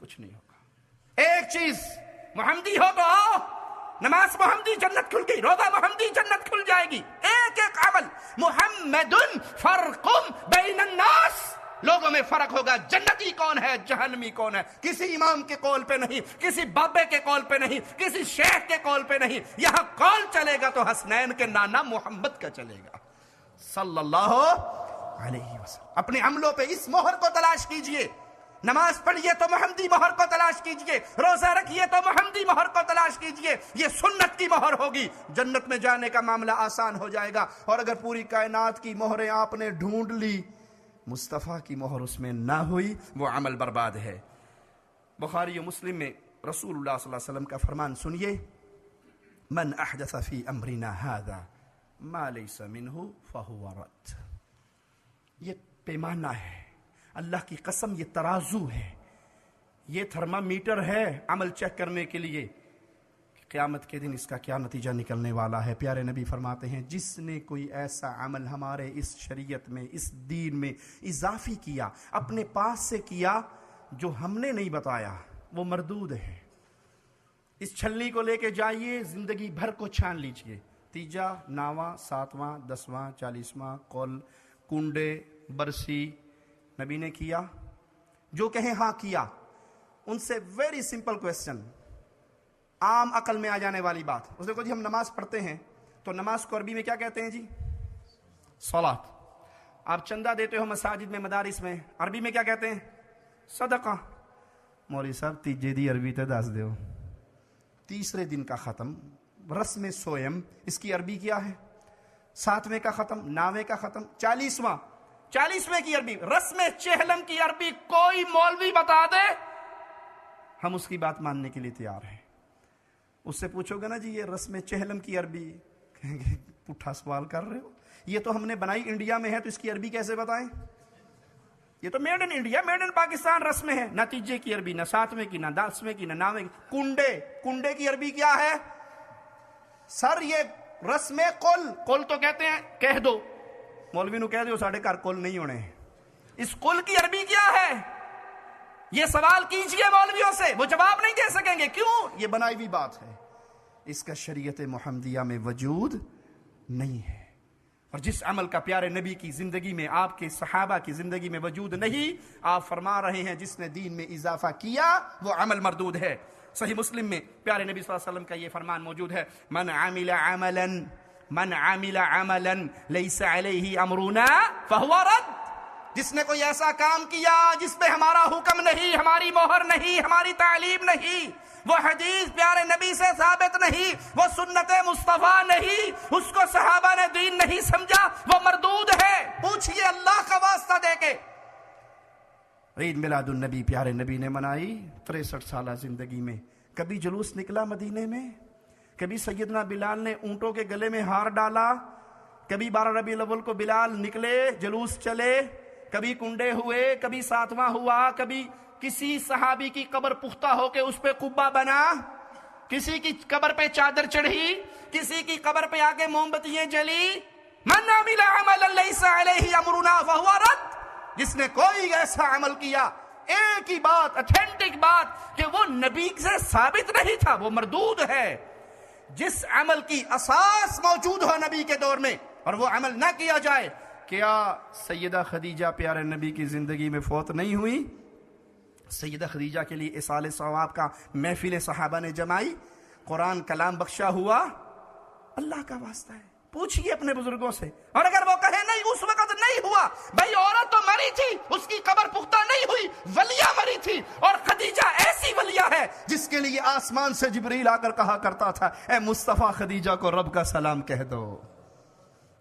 کچھ نہیں ہوگا. ایک چیز, محمدی ہو تو آؤ, نماز محمدی جنت کھل گئی, روزہ محمدی جنت کھل جائے گی. ایک ایک عمل محمد فرق بین الناس, لوگوں میں فرق ہوگا. جنتی کون ہے, جہنمی کون ہے, کسی امام کے قول پہ نہیں, کسی بابے کے قول پہ نہیں, کسی شیخ کے قول پہ نہیں. یہاں قول چلے گا تو حسنین کے نانا محمد کا چلے گا صلی اللہ علیہ وسلم. اپنے عملوں پہ اس مہر کو تلاش کیجئے. نماز پڑھیے تو محمدی مہر کو تلاش کیجئے, روزہ رکھیے تو محمدی مہر کو تلاش کیجئے. یہ سنت کی مہر ہوگی, جنت میں جانے کا معاملہ آسان ہو جائے گا. اور اگر پوری کائنات کی مہریں آپ نے ڈھونڈ لی, مصطفیٰ کی مہر اس میں نہ ہوئی, وہ عمل برباد ہے. بخاری و مسلم میں رسول اللہ صلی اللہ علیہ وسلم کا فرمان سنیے, من احدث فی امرنا هذا ما لیس منہ فہو رد. یہ پیمانہ ہے, اللہ کی قسم یہ ترازو ہے, یہ تھرمامیٹر ہے عمل چیک کرنے کے لیے. قیامت کے دن اس کا کیا نتیجہ نکلنے والا ہے. پیارے نبی فرماتے ہیں, جس نے کوئی ایسا عمل ہمارے اس شریعت میں, اس دین میں اضافی کیا, اپنے پاس سے کیا, جو ہم نے نہیں بتایا, وہ مردود ہے. اس چھلنی کو لے کے جائیے, زندگی بھر کو چھان لیجئے, تیجا, ناواں, 7واں, 10واں, 40واں قول کنڈے برسی نبی نے کیا؟ جو کہیں ہاں کیا، ان سے ویری سمپل کویسچن، عام عقل میں آ جانے والی بات. اس دیکھو جی، ہم نماز پڑھتے ہیں تو نماز کو عربی میں کیا کہتے ہیں جی؟ صلاۃ. آپ چندہ دیتے ہو مساجد میں، مدارس میں، عربی میں کیا کہتے ہیں؟ صدقہ. مولوی صاحب تیجے دی عربی تے دس دیو. تیسرے دن کا ختم رسم سویم، اس کی عربی کیا ہے؟ 7ویں کا ختم، 9ویں کا ختم، 40ویں کی عربی، رسم چہلم کی عربی کوئی مولوی بتا دے، ہم اس کی بات ماننے کے لیے تیار ہیں. اس سے پوچھو گے نا جی یہ رسم چہلم کی عربی، کہیں گے پٹھا سوال کر رہے ہو، یہ تو ہم نے بنائی انڈیا میں ہے تو اس کی عربی کیسے بتائیں؟ یہ تو made in India, made in Pakistan رسم ہے. نہ تیجے کی عربی، نہ 7ویں کی، نہ 10ویں کی، نہ 9ویں کی. کنڈے کی عربی کیا ہے؟ سر یہ رسم قل تو کہتے ہیں کہہ دو، مولوی نو کہہ دو ساڑھے گھر قل نہیں ہونے. اس قل کی عربی کیا ہے؟ یہ سوال کیجئے مولویوں سے، وہ جواب نہیں دے سکیں گے. کیوں؟ یہ بنائی ہوئی بات ہے، اس کا شریعت محمدیہ میں وجود نہیں ہے. اور جس عمل کا پیارے نبی کی زندگی میں، آپ کے صحابہ کی زندگی میں وجود نہیں، آپ فرما رہے ہیں جس نے دین میں اضافہ کیا وہ عمل مردود ہے. صحیح مسلم میں پیارے نبی صلی اللہ علیہ وسلم کا یہ فرمان موجود ہے، من عمل عملا لیس علیہ امرنا فہو رد. جس نے کوئی ایسا کام کیا جس پہ ہمارا حکم نہیں، ہماری مہر نہیں، ہماری تعلیم نہیں، وہ حدیث پیارے نبی سے ثابت نہیں، وہ سنت مصطفیٰ نہیں، اس کو صحابہ نے دین نہیں سمجھا، وہ مردود ہے. پوچھئے اللہ کا واسطہ دے کے. عید میلاد النبی پیارے نبی نے منائی 63 سالہ زندگی میں. کبھی جلوس نکلا مدینے میں؟ کبھی سیدنا بلال نے اونٹوں کے گلے میں ہار ڈالا؟ کبھی 12 ربیع الاول کو بلال نکلے، جلوس چلے؟ کبھی کنڈے ہوئے، کبھی 7واں ہوا، کبھی کسی صحابی کی قبر پختہ ہو کے اس پہ قبہ بنا، کسی کی قبر پہ چادر چڑھی، کسی کی قبر پہ آگے موم بتیاں جلی. من عمل عملا لیس علیہ امرنا فہو رد. جس نے کوئی ایسا عمل کیا، ایک ہی بات، اتھینٹک بات، کہ وہ نبی سے ثابت نہیں تھا، وہ مردود ہے. جس عمل کی اساس موجود ہو نبی کے دور میں اور وہ عمل نہ کیا جائے. کیا سیدہ خدیجہ پیارے نبی کی زندگی میں فوت نہیں ہوئی؟ سیدہ خدیجہ کے لیے اصال ثواب کا محفل صحابہ نے جمائی، قرآن کلام بخشا ہوا. اللہ کا واسطہ ہے، پوچھئے اپنے بزرگوں سے. اور اگر وہ کہے نہیں اس وقت نہیں ہوا، بھائی عورت تو مری تھی، اس کی قبر پختہ نہیں ہوئی، ولیہ مری تھی. اور خدیجہ ایسی ولیہ ہے جس کے لیے آسمان سے جبریل آ کر کہا کرتا تھا، اے مصطفیٰ خدیجہ کو رب کا سلام کہہ دو،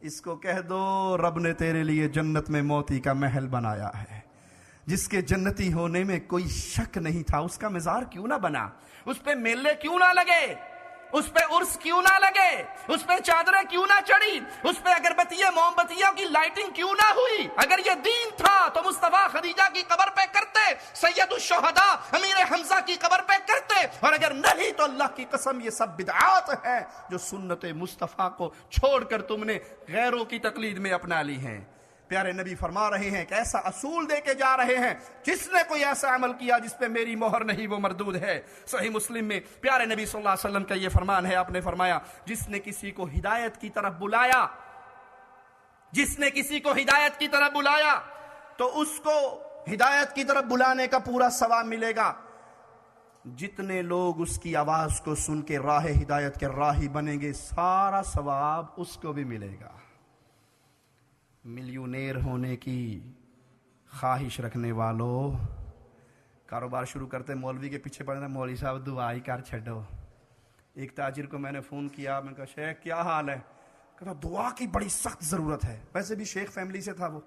اس کو کہہ دو رب نے تیرے لیے جنت میں موتی کا محل بنایا ہے. جس کے جنتی ہونے میں کوئی شک نہیں تھا، اس کا مزار کیوں نہ بنا، اس پہ میلے کیوں نہ لگے، اس پہ عرس کیوں نہ لگے، اس پہ چادریں کیوں نہ چڑھی، اس پہ اگربتیاں موم بتیوں کی لائٹنگ کیوں نہ ہوئی. اگر یہ دین تھا تو مصطفیٰ خدیجہ کی قبر پہ کرتے، سید الشہداء امیر حمزہ کی قبر پہ کرتے. اور اگر نہیں تو اللہ کی قسم یہ سب بدعات ہیں جو سنت مصطفیٰ کو چھوڑ کر تم نے غیروں کی تقلید میں اپنا لی ہیں. پیارے نبی فرما رہے ہیں کہ ایسا اصول دے کے جا رہے ہیں، جس نے کوئی ایسا عمل کیا جس پہ میری مہر نہیں وہ مردود ہے. صحیح مسلم میں پیارے نبی صلی اللہ علیہ وسلم کا یہ فرمان ہے، آپ نے فرمایا جس نے کسی کو ہدایت کی طرف بلایا، جس نے کسی کو ہدایت کی طرف بلایا تو اس کو ہدایت کی طرف بلانے کا پورا ثواب ملے گا. جتنے لوگ اس کی آواز کو سن کے راہ ہدایت کے راہی بنیں گے، سارا ثواب اس کو بھی ملے گا. ملیونیر ہونے کی خواہش رکھنے والوں، کاروبار شروع کرتے مولوی کے پیچھے پڑنا، مولوی صاحب دعا ہی کر چھڈو. ایک تاجر کو میں نے فون کیا، میں نے کہا شیخ کیا حال ہے؟ کہتا دعا کی بڑی سخت ضرورت ہے. ویسے بھی شیخ فیملی سے تھا، وہ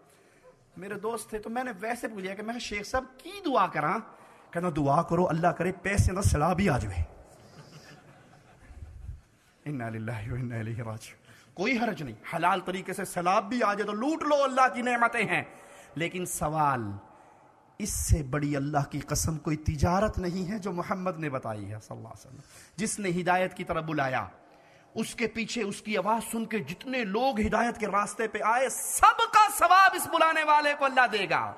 میرے دوست تھے، تو میں نے ویسے پوچھا کہ میں شیخ صاحب کی دعا کراں؟ کہتا دعا کرو اللہ کرے پیسے نہ سلا بھی آ جائے. انا للہ و انا الیہ راجعون. کوئی حرج نہیں، حلال طریقے سے سلاب بھی آ جائے تو لوٹ لو، اللہ کی نعمتیں ہیں. لیکن سوال، اس سے بڑی اللہ کی قسم کوئی تجارت نہیں ہے جو محمد نے بتائی ہے صلی اللہ علیہ وسلم. جس نے ہدایت کی طرف بلایا، اس کے پیچھے اس کی آواز سن کے جتنے لوگ ہدایت کے راستے پہ آئے، سب کا ثواب اس بلانے والے کو اللہ دے گا.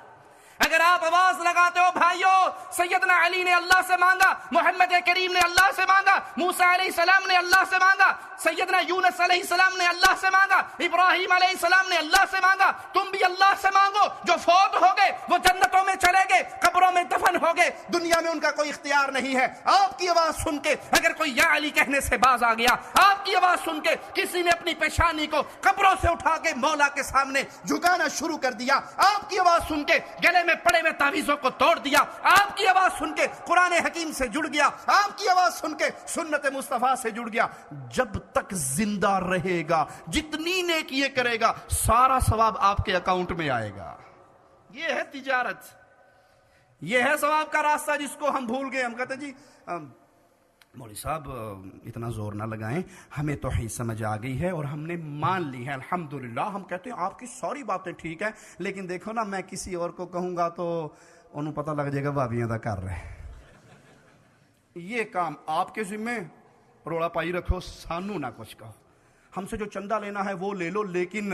اگر آپ آواز لگاتے ہو بھائیو، سیدنا علی نے اللہ سے مانگا، محمد کریم نے اللہ سے مانگا، موسیٰ علیہ السلام نے اللہ سے مانگا، سیدنا یونس علیہ السلام نے اللہ سے مانگا، ابراہیم علیہ السلام نے اللہ سے مانگا، تم بھی اللہ سے مانگو۔ جو فوت ہو گئے وہ جنتوں میں چلے گئے، قبروں میں دفن ہو گئے، دنیا میں ان کا کوئی اختیار نہیں ہے۔ آپ کی آواز سن کے اگر کوئی یا علی کہنے سے باز آ گیا، آپ کی آواز سن کے کسی نے اپنی پیشانی کو قبروں سے اٹھا کے مولا کے سامنے جھکانا شروع کر دیا، آپ کی آواز سن کے گلے میں پڑے ہوئے تعویذوں کو توڑ دیا، آپ کی آواز سن کے قرآن حکیم سے جڑ گیا، آپ کی آواز سن کے سنت مصطفیٰ سے جڑ گیا، جب تک زندہ رہے گا جتنی نیکی یہ کرے گا سارا ثواب آپ کے اکاؤنٹ میں آئے گا۔ یہ ہے تجارت، یہ ہے ثواب کا راستہ جس کو ہم بھول گئے۔ ہم کہتے ہیں جی مولوی صاحب اتنا زور نہ لگائیں، ہمیں توحید سمجھ آ گئی ہے اور ہم نے مان لی ہے الحمدللہ۔ ہم کہتے ہیں آپ کی ساری باتیں ٹھیک ہیں، لیکن دیکھو نا میں کسی اور کو کہوں گا تو انہوں پتہ لگ جائے گا بھابیاں دا کر رہے ہیں۔ یہ کام آپ کے ذمہ، روڑا پائی رکھو، سانو نہ کچھ کہو، ہم سے جو چندہ لینا ہے وہ لے لو، لیکن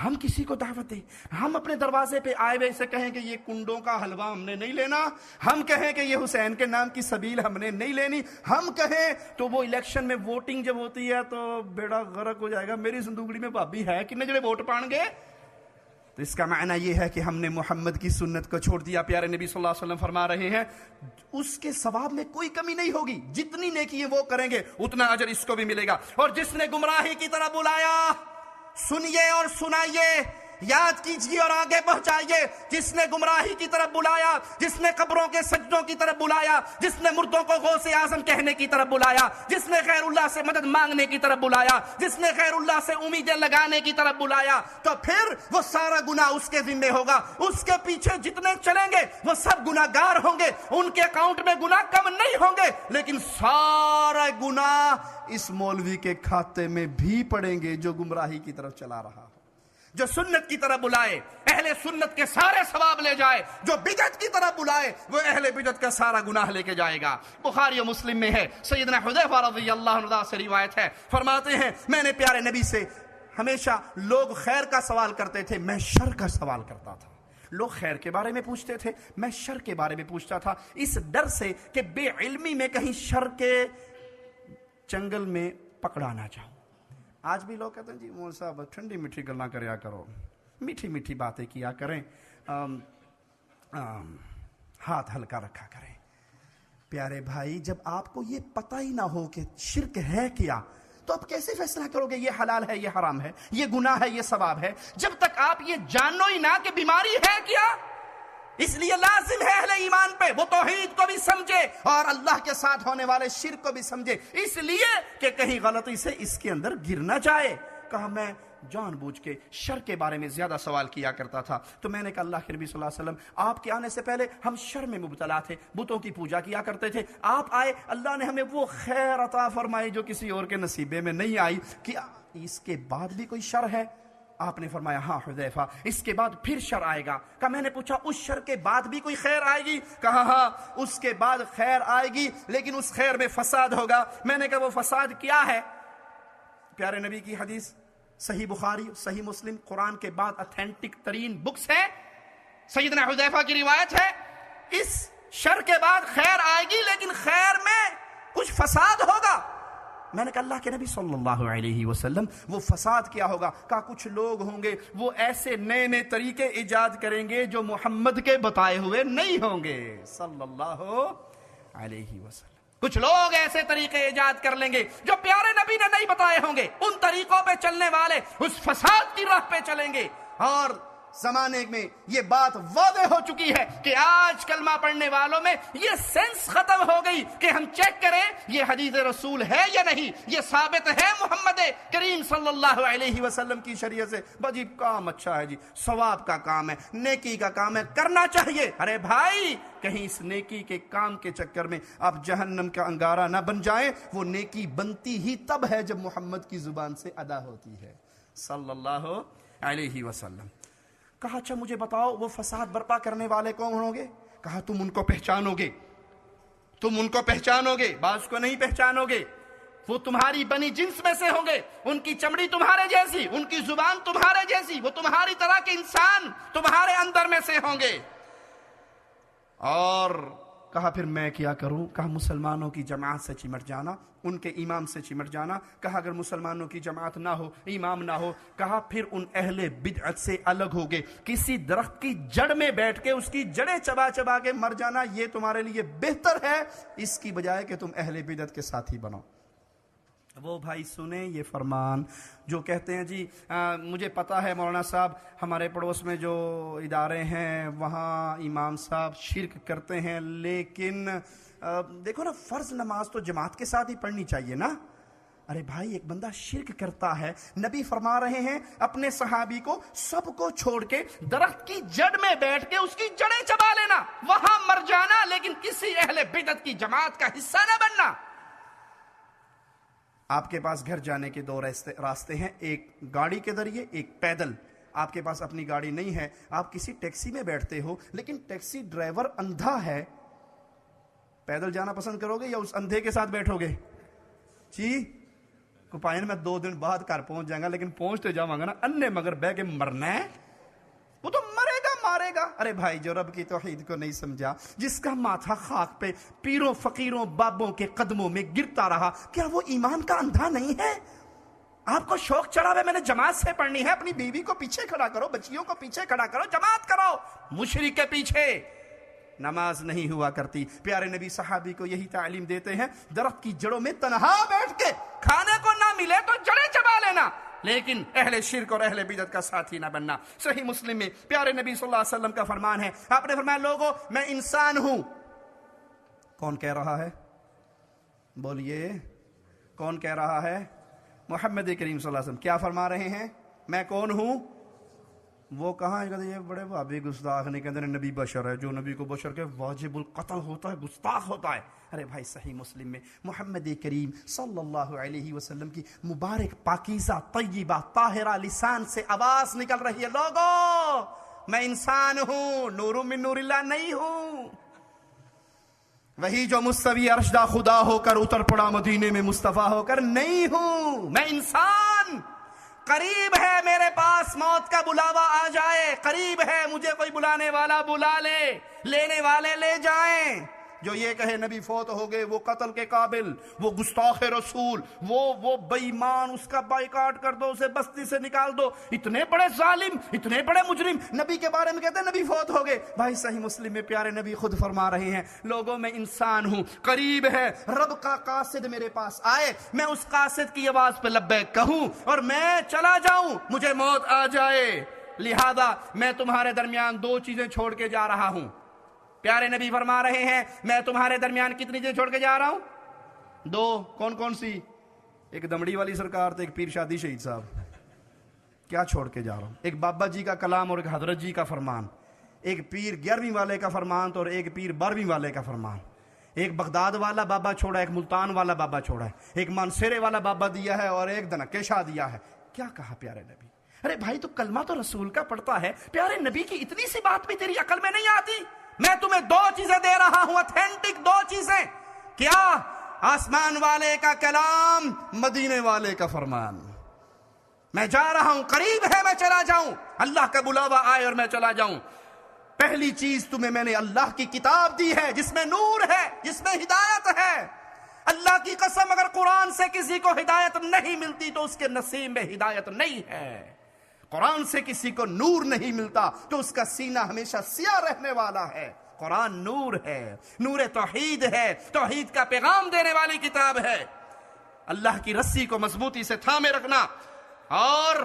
ہم کسی کو دعوت دیں، ہم اپنے دروازے پہ آئے ہوئے سے کہیں کہ یہ کنڈوں کا حلوہ ہم نے نہیں لینا، ہم کہیں کہ یہ حسین کے نام کی سبیل ہم نے نہیں لینی، ہم کہیں تو وہ الیکشن میں ووٹنگ جب ہوتی ہے تو بیڑا غرق ہو جائے گا، میری زندگی میں بھابی ہے کنے جڑے ووٹ پان گے۔ تو اس کا معنی یہ ہے کہ ہم نے محمد کی سنت کو چھوڑ دیا۔ پیارے نبی صلی اللہ علیہ وسلم فرما رہے ہیں اس کے ثواب میں کوئی کمی نہیں ہوگی، جتنی نیکی وہ کریں گے اتنا اجر اس کو بھی ملے گا۔ اور جس نے گمراہی کی طرح بلایا، سنیے اور سنائیے، یاد کیجئے اور آگے پہنچائیے، جس نے گمراہی کی طرف بلایا، جس نے قبروں کے سجدوں کی طرف بلایا، جس نے مردوں کو غوث اعظم کہنے کی طرف بلایا، جس نے غیر اللہ سے مدد مانگنے کی طرف بلایا، جس نے غیر اللہ سے امیدیں لگانے کی طرف بلایا، تو پھر وہ سارا گناہ اس کے ذمہ ہوگا۔ اس کے پیچھے جتنے چلیں گے وہ سب گناہگار ہوں گے، ان کے اکاؤنٹ میں گناہ کم نہیں ہوں گے، لیکن سارا گناہ اس مولوی کے کھاتے میں بھی پڑیں گے جو گمراہی کی طرف چلا رہا ہو۔ جو سنت کی طرف بلائے اہل سنت کے سارے ثواب لے جائے، جو بدعت کی طرف بلائے وہ اہل بدعت کا سارا گناہ لے کے جائے گا۔ بخاری و مسلم میں ہے، سیدنا حذیفہ رضی اللہ عنہ سے روایت ہے، فرماتے ہیں میں نے پیارے نبی سے ہمیشہ لوگ خیر کا سوال کرتے تھے، میں شر کا سوال کرتا تھا۔ لوگ خیر کے بارے میں پوچھتے تھے، میں شر کے بارے میں پوچھتا تھا، اس ڈر سے کہ بے علمی میں کہیں شر کے چنگل میں پکڑا نہ جاؤں۔ آج بھی لوگ کہتے ہیں جی مول صاحب ٹھنڈی میٹھی گلاں کریا کرو، میٹھی میٹھی باتیں کیا کریں، ہاتھ ہلکا رکھا کریں۔ پیارے بھائی جب آپ کو یہ پتہ ہی نہ ہو کہ شرک ہے کیا تو آپ کیسے فیصلہ کرو گے یہ حلال ہے یہ حرام ہے، یہ گناہ ہے یہ ثواب ہے، جب تک آپ یہ جانو ہی نہ کہ بیماری ہے کیا۔ اس لیے لازم ہے اہل ایمان پہ وہ توحید کو بھی سمجھے اور اللہ کے ساتھ ہونے والے شرک کو بھی سمجھے، اس لیے کہ کہیں غلطی سے اس کے اندر گر نہ جائے۔ کہا میں جان بوجھ کے شر کے بارے میں زیادہ سوال کیا کرتا تھا، تو میں نے کہا اللہ کے نبی صلی اللہ علیہ وسلم آپ کے آنے سے پہلے ہم شر میں مبتلا تھے، بتوں کی پوجا کیا کرتے تھے، آپ آئے اللہ نے ہمیں وہ خیر عطا فرمائی جو کسی اور کے نصیبے میں نہیں آئی، کہ اس کے بعد بھی کوئی شر ہے؟ آپ نے فرمایا ہاں حذیفہ اس کے بعد پھر شر آئے گا۔ کہا میں نے پوچھا اس شر کے بعد بھی کوئی خیر آئے گی؟ کہا ہاں اس کے بعد خیر آئے گی، لیکن اس خیر میں فساد ہوگا۔ میں نے کہا وہ فساد کیا ہے؟ پیارے نبی کی حدیث صحیح بخاری صحیح مسلم قرآن کے بعد اتھینٹک ترین بکس ہے، سیدنا حذیفہ کی روایت ہے اس شر کے بعد خیر آئے گی لیکن خیر میں کچھ فساد ہوگا۔ میں نے کہا اللہ کے نبی صلی اللہ علیہ وسلم وہ فساد کیا ہوگا؟ کہا کچھ لوگ ہوں گے وہ ایسے نئے نئے طریقے ایجاد کریں گے جو محمد کے بتائے ہوئے نہیں ہوں گے صلی اللہ علیہ وسلم۔ کچھ لوگ ایسے طریقے ایجاد کر لیں گے جو پیارے نبی نے نہیں بتائے ہوں گے، ان طریقوں پہ چلنے والے اس فساد کی راہ پہ چلیں گے۔ اور زمانے میں یہ بات واضح ہو چکی ہے کہ آج کلمہ پڑھنے والوں میں یہ سینس ختم ہو گئی کہ ہم چیک کریں یہ حدیث رسول ہے یا نہیں، یہ ثابت ہے محمد کریم صلی اللہ علیہ وسلم کی شریعت سے۔ بجی کام اچھا ہے جی، ثواب کا کام ہے، نیکی کا کام ہے، کرنا چاہیے۔ ارے بھائی کہیں اس نیکی کے کام کے چکر میں آپ جہنم کا انگارہ نہ بن جائیں۔ وہ نیکی بنتی ہی تب ہے جب محمد کی زبان سے ادا ہوتی ہے صلی اللہ علیہ وسلم۔ کہا اچھا مجھے بتاؤ وہ فساد برپا کرنے والے کون ہوں گے؟ کہا تم ان کو پہچانو گے، تم ان کو پہچانو گے، بعض کو نہیں پہچانو گے، وہ تمہاری بنی جنس میں سے ہوں گے، ان کی چمڑی تمہارے جیسی، ان کی زبان تمہارے جیسی، وہ تمہاری طرح کے انسان تمہارے اندر میں سے ہوں گے۔ اور کہا پھر میں کیا کروں؟ کہا مسلمانوں کی جماعت سے چمٹ جانا، ان کے امام سے چمٹ جانا۔ کہا اگر مسلمانوں کی جماعت نہ ہو، امام نہ ہو، کہا پھر ان اہل بدعت سے الگ ہوگے، کسی درخت کی جڑ میں بیٹھ کے اس کی جڑیں چبا چبا کے مر جانا، یہ تمہارے لیے بہتر ہے اس کی بجائے کہ تم اہل بدعت کے ساتھی بنو۔ وہ بھائی سنیں یہ فرمان جو کہتے ہیں جی مجھے پتا ہے مولانا صاحب ہمارے پڑوس میں جو ادارے ہیں وہاں امام صاحب شرک کرتے ہیں، لیکن دیکھو نا فرض نماز تو جماعت کے ساتھ ہی پڑھنی چاہیے نا۔ ارے بھائی ایک بندہ شرک کرتا ہے، نبی فرما رہے ہیں اپنے صحابی کو سب کو چھوڑ کے درخت کی جڑ میں بیٹھ کے اس کی جڑیں چبا لینا، وہاں مر جانا، لیکن کسی اہل بدعت کی جماعت کا حصہ نہ بننا۔ آپ کے پاس گھر جانے کے دو راستے ہیں، ایک گاڑی کے ذریعے، ایک پیدل۔ آپ کے پاس اپنی گاڑی نہیں ہے، آپ کسی ٹیکسی میں بیٹھتے ہو لیکن ٹیکسی ڈرائیور اندھا ہے، پیدل جانا پسند کرو گے یا اس اندھے کے ساتھ بیٹھو گے؟ جی کوپائن میں 2 دن بعد گھر پہنچ جائیں گا، لیکن پہنچتے جاؤں گا نا انے مگر بہ کے مرنا ہے، وہ تو مرے گا مارے گا۔ ارے بھائی جو رب کی توحید کو نہیں سمجھا، جس کا ماتھا خاک پہ پیروں فقیروں بابوں کے قدموں میں گرتا رہا، کیا وہ ایمان کا اندھا نہیں ہے؟ آپ کو شوق چڑھا ہے میں نے جماعت سے پڑھنی ہے، اپنی بیوی کو پیچھے کھڑا کرو، بچیوں کو پیچھے کھڑا کرو، جماعت کرو۔ مشرک کے پیچھے نماز نہیں ہوا کرتی۔ پیارے نبی صحابی کو یہی تعلیم دیتے ہیں، درخت کی جڑوں میں تنہا بیٹھ کے کھانے کو نہ ملے تو جڑیں چبا لینا، لیکن اہل شرک اور اہل بدعت کا ساتھی نہ بننا۔ صحیح مسلم میں پیارے نبی صلی اللہ علیہ وسلم کا فرمان ہے، آپ نے فرمایا لوگوں میں انسان ہوں۔ کون کہہ رہا ہے؟ بولیے کون کہہ رہا ہے؟ محمد کریم صلی اللہ علیہ وسلم کیا فرما رہے ہیں؟ میں کون ہوں؟ وہ کہاں کہتے یہ بڑے بھابی گستاخ نہیں کہتے نبی بشر ہے، جو نبی کو بشر کے واجب القتل ہوتا ہے گستاخ ہوتا ہے۔ ارے بھائی صحیح مسلم میں محمد کریم صلی اللہ علیہ وسلم کی مبارک پاکیزہ طیبہ طاہرہ لسان سے آواز نکل رہی ہے، لوگوں میں انسان ہوں، نور من نور اللہ نہیں ہوں۔ وہی جو مستوی ارشدہ خدا ہو کر اتر پڑا مدینے میں مصطفیٰ ہو کر نہیں ہوں، میں انسان۔ قریب ہے میرے پاس موت کا بلاوا آ جائے، قریب ہے مجھے کوئی بلانے والا بلا لے، لینے والے لے جائیں۔ جو یہ کہے نبی فوت ہو گئے، وہ قتل کے قابل، وہ گستاخ رسول، وہ بے ایمان، اس کا بائیکاٹ کر دو، اسے بستی سے نکال دو۔ اتنے بڑے ظالم، اتنے بڑے مجرم نبی کے بارے میں کہتے ہیں نبی فوت ہو گئے۔ بھائی صحیح مسلم میں پیارے نبی خود فرما رہے ہیں، لوگوں میں انسان ہوں، قریب ہے رب کا قاصد میرے پاس آئے، میں اس قاصد کی آواز پہ لبیک کہوں اور میں چلا جاؤں، مجھے موت آ جائے، لہذا میں تمہارے درمیان 2 چیزیں چھوڑ کے جا رہا ہوں۔ پیارے نبی فرما رہے ہیں میں تمہارے درمیان کتنی چیزیں چھوڑ کے جا رہا ہوں؟ 2۔ کون کون سی؟ ایک دمڑی والی سرکار تو ایک پیر شادی شہید صاحب۔ کیا چھوڑ کے جا رہا ہوں؟ ایک بابا جی کا کلام اور ایک حضرت جی کا فرمان، ایک پیر 11ویں والے کا فرمان اور ایک پیر 12ویں والے کا فرمان۔ ایک بغداد والا بابا چھوڑا، ایک ملتان والا بابا چھوڑا ہے، ایک مانسیرے والا بابا دیا ہے اور ایک دنکے شاہ دیا ہے۔ کیا کہا پیارے نبی؟ ارے بھائی تو کلمہ تو رسول کا پڑھتا ہے، پیارے نبی کی اتنی سی بات بھی تیری عقل میں نہیں آتی؟ میں تمہیں 2 چیزیں دے رہا ہوں، اتھینٹک 2 چیزیں۔ کیا؟ آسمان والے کا کلام، مدینے والے کا فرمان۔ میں جا رہا ہوں، قریب ہے میں چلا جاؤں، اللہ کا بلاوا آئے اور میں چلا جاؤں۔ پہلی چیز تمہیں میں نے اللہ کی کتاب دی ہے جس میں نور ہے، جس میں ہدایت ہے۔ اللہ کی قسم اگر قرآن سے کسی کو ہدایت نہیں ملتی تو اس کے نصیب میں ہدایت نہیں ہے۔ قرآن سے کسی کو نور نہیں ملتا تو اس کا سینہ ہمیشہ سیاہ رہنے والا ہے۔ قرآن نور ہے، نور توحید ہے، توحید کا پیغام دینے والی کتاب ہے۔ اللہ کی رسی کو مضبوطی سے تھامے رکھنا اور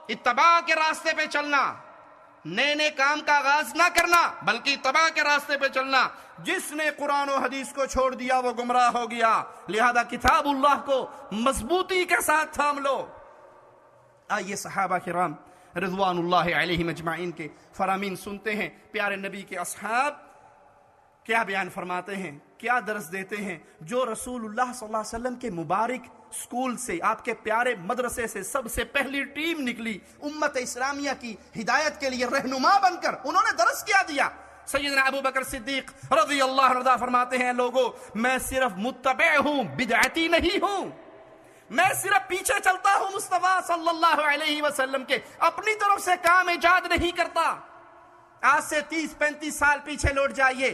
اتباع کے راستے پہ چلنا، نئے نئے کام کا آغاز نہ کرنا بلکہ اتباع کے راستے پہ چلنا۔ جس نے قرآن و حدیث کو چھوڑ دیا وہ گمراہ ہو گیا، لہذا کتاب اللہ کو مضبوطی کے ساتھ تھام لو۔ آئیے صحابہ کرام رضوان اللہ علیہم اجمعین کے فرامین سنتے ہیں، پیارے نبی کے اصحاب کیا بیان فرماتے ہیں، کیا درس دیتے ہیں۔ جو رسول اللہ صلی اللہ علیہ وسلم کے مبارک سکول سے، آپ کے پیارے مدرسے سے سب سے پہلی ٹیم نکلی امت اسلامیہ کی ہدایت کے لیے رہنما بن کر، انہوں نے درس کیا دیا۔ سیدنا ابو بکر صدیق رضی اللہ عنہ فرماتے ہیں، لوگوں میں صرف متبع ہوں، بدعتی نہیں ہوں، میں صرف پیچھے چلتا ہوں مصطفیٰ صلی اللہ علیہ وسلم کے، اپنی طرف سے کام ایجاد نہیں کرتا۔ آج سے 30-35 سال پیچھے لوٹ جائیے،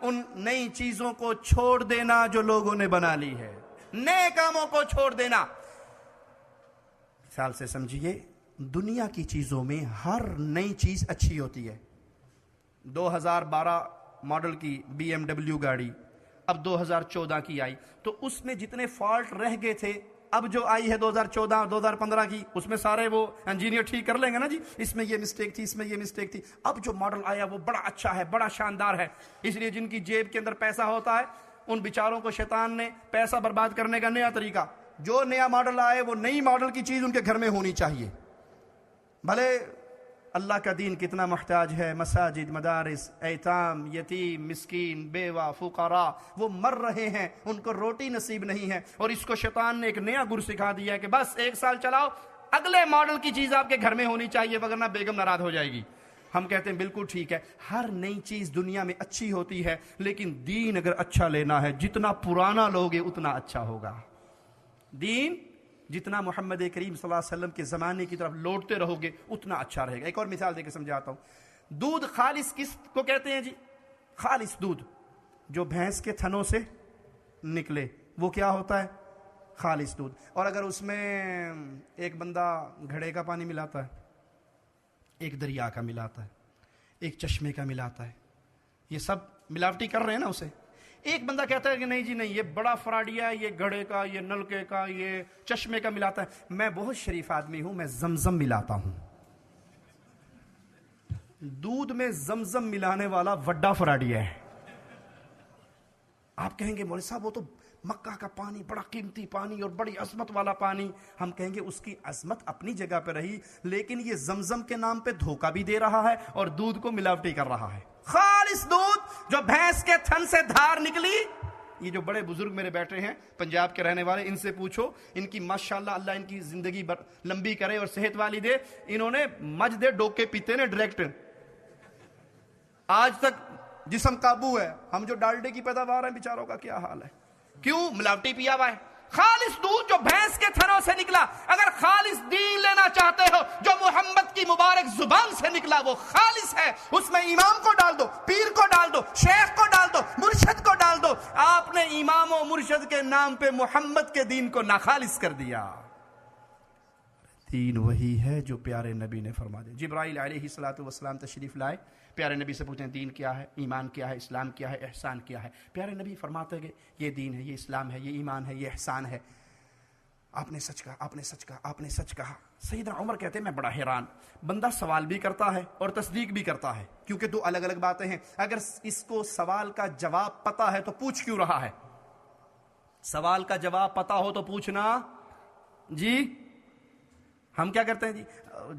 ان نئی چیزوں کو چھوڑ دینا جو لوگوں نے بنا لی ہے، نئے کاموں کو چھوڑ دینا۔ مثال سے سمجھیے، دنیا کی چیزوں میں ہر نئی چیز اچھی ہوتی ہے۔ 2012 ماڈل کی BMW گاڑی اب 2014 کی آئی، تو اس میں جتنے فالٹ رہ گئے تھے اب جو آئی ہے 2014 2015 کی، اس میں سارے وہ انجینئر ٹھیک کر لیں گے نا جی، اس میں یہ مسٹیک تھی، اس میں یہ مسٹیک تھی۔ اب جو ماڈل آیا وہ بڑا اچھا ہے، بڑا شاندار ہے، اس لیے جن کی جیب کے اندر پیسہ ہوتا ہے ان بیچاروں کو شیطان نے پیسہ برباد کرنے کا نیا طریقہ، جو نیا ماڈل آئے وہ نئی ماڈل کی چیز ان کے گھر میں ہونی چاہیے۔ بھلے اللہ کا دین کتنا محتاج ہے، مساجد، مدارس، ایتام، یتیم، مسکین، بیوہ، فقراء وہ مر رہے ہیں، ان کو روٹی نصیب نہیں ہے، اور اس کو شیطان نے ایک نیا گر سکھا دیا ہے کہ بس 1 سال چلاؤ، اگلے ماڈل کی چیز آپ کے گھر میں ہونی چاہیے ورنہ بیگم ناراض ہو جائے گی۔ ہم کہتے ہیں بالکل ٹھیک ہے، ہر نئی چیز دنیا میں اچھی ہوتی ہے، لیکن دین اگر اچھا لینا ہے جتنا پرانا لوگے اتنا اچھا ہوگا۔ دین جتنا محمد کریم صلی اللہ علیہ وسلم کے زمانے کی طرف لوٹتے رہو گے اتنا اچھا رہے گا۔ ایک اور مثال دے کے سمجھاتا ہوں۔ دودھ خالص کس کو کہتے ہیں جی؟ خالص دودھ جو بھینس کے تھنوں سے نکلے وہ کیا ہوتا ہے؟ خالص دودھ۔ اور اگر اس میں ایک بندہ گھڑے کا پانی ملاتا ہے، ایک دریا کا ملاتا ہے، ایک چشمے کا ملاتا ہے، یہ سب ملاوٹی کر رہے ہیں نا اسے۔ ایک بندہ کہتا ہے کہ نہیں جی نہیں، یہ بڑا فراڈیا ہے، یہ گھڑے کا، یہ نلکے کا، یہ چشمے کا ملاتا ہے، میں بہت شریف آدمی ہوں، میں زمزم ملاتا ہوں۔ دودھ میں زمزم ملانے والا وڈا فراڈیا ہے۔ آپ کہیں گے مولوی صاحب وہ تو مکہ کا پانی بڑا قیمتی پانی اور بڑی عظمت والا پانی، ہم کہیں گے اس کی عظمت اپنی جگہ پہ رہی، لیکن یہ زمزم کے نام پہ دھوکہ بھی دے رہا ہے اور دودھ کو ملاوٹی کر رہا ہے۔ خالص دودھ جو بھینس کے تھن سے دھار نکلی، یہ جو بڑے بزرگ میرے بیٹھے ہیں پنجاب کے رہنے والے، ان سے پوچھو، ان کی ماشاءاللہ اللہ ان کی زندگی لمبی کرے اور صحت والی دے، انہوں نے مجھ دے ڈوکے پیتے نے ڈائریکٹ، آج تک جسم قابو ہے۔ ہم جو ڈالڈے کی پیداوار ہیں بیچاروں کا کیا حال ہے؟ کیوں؟ ملاوٹی پیا ہوا ہے۔ خالص دودھ جو بھینس کے تھنوں سے نکلا، اگر خالص دین لینا چاہتے ہو جو محمد کی مبارک زبان سے نکلا وہ خالص ہے، اس میں امام کو ڈال دو، پیر کو ڈال دو، شیخ کو ڈال دو، مرشد کو ڈال دو، آپ نے امام و مرشد کے نام پہ محمد کے دین کو ناخالص کر دیا۔ دین وہی ہے جو پیارے نبی نے فرما دیا۔ جبرائیل علیہ السلام تشریف لائے، پیارے نبی سے پوچھیں دین کیا ہے، ایمان کیا ہے، اسلام کیا ہے، احسان کیا ہے۔ پیارے نبی فرماتے گئے یہ دین ہے، یہ اسلام ہے، یہ ایمان ہے، یہ احسان ہے۔ آپ نے سچ کہا، آپ نے سچ کہا، آپ نے سچ کہا۔ سیدنا عمر کہتے ہیں میں بڑا حیران، بندہ سوال بھی کرتا ہے اور تصدیق بھی کرتا ہے، کیونکہ دو الگ الگ باتیں ہیں۔ اگر اس کو سوال کا جواب پتا ہے تو پوچھ کیوں رہا ہے؟ سوال کا جواب پتا ہو تو پوچھنا جی۔ ہم کیا کرتے ہیں جی،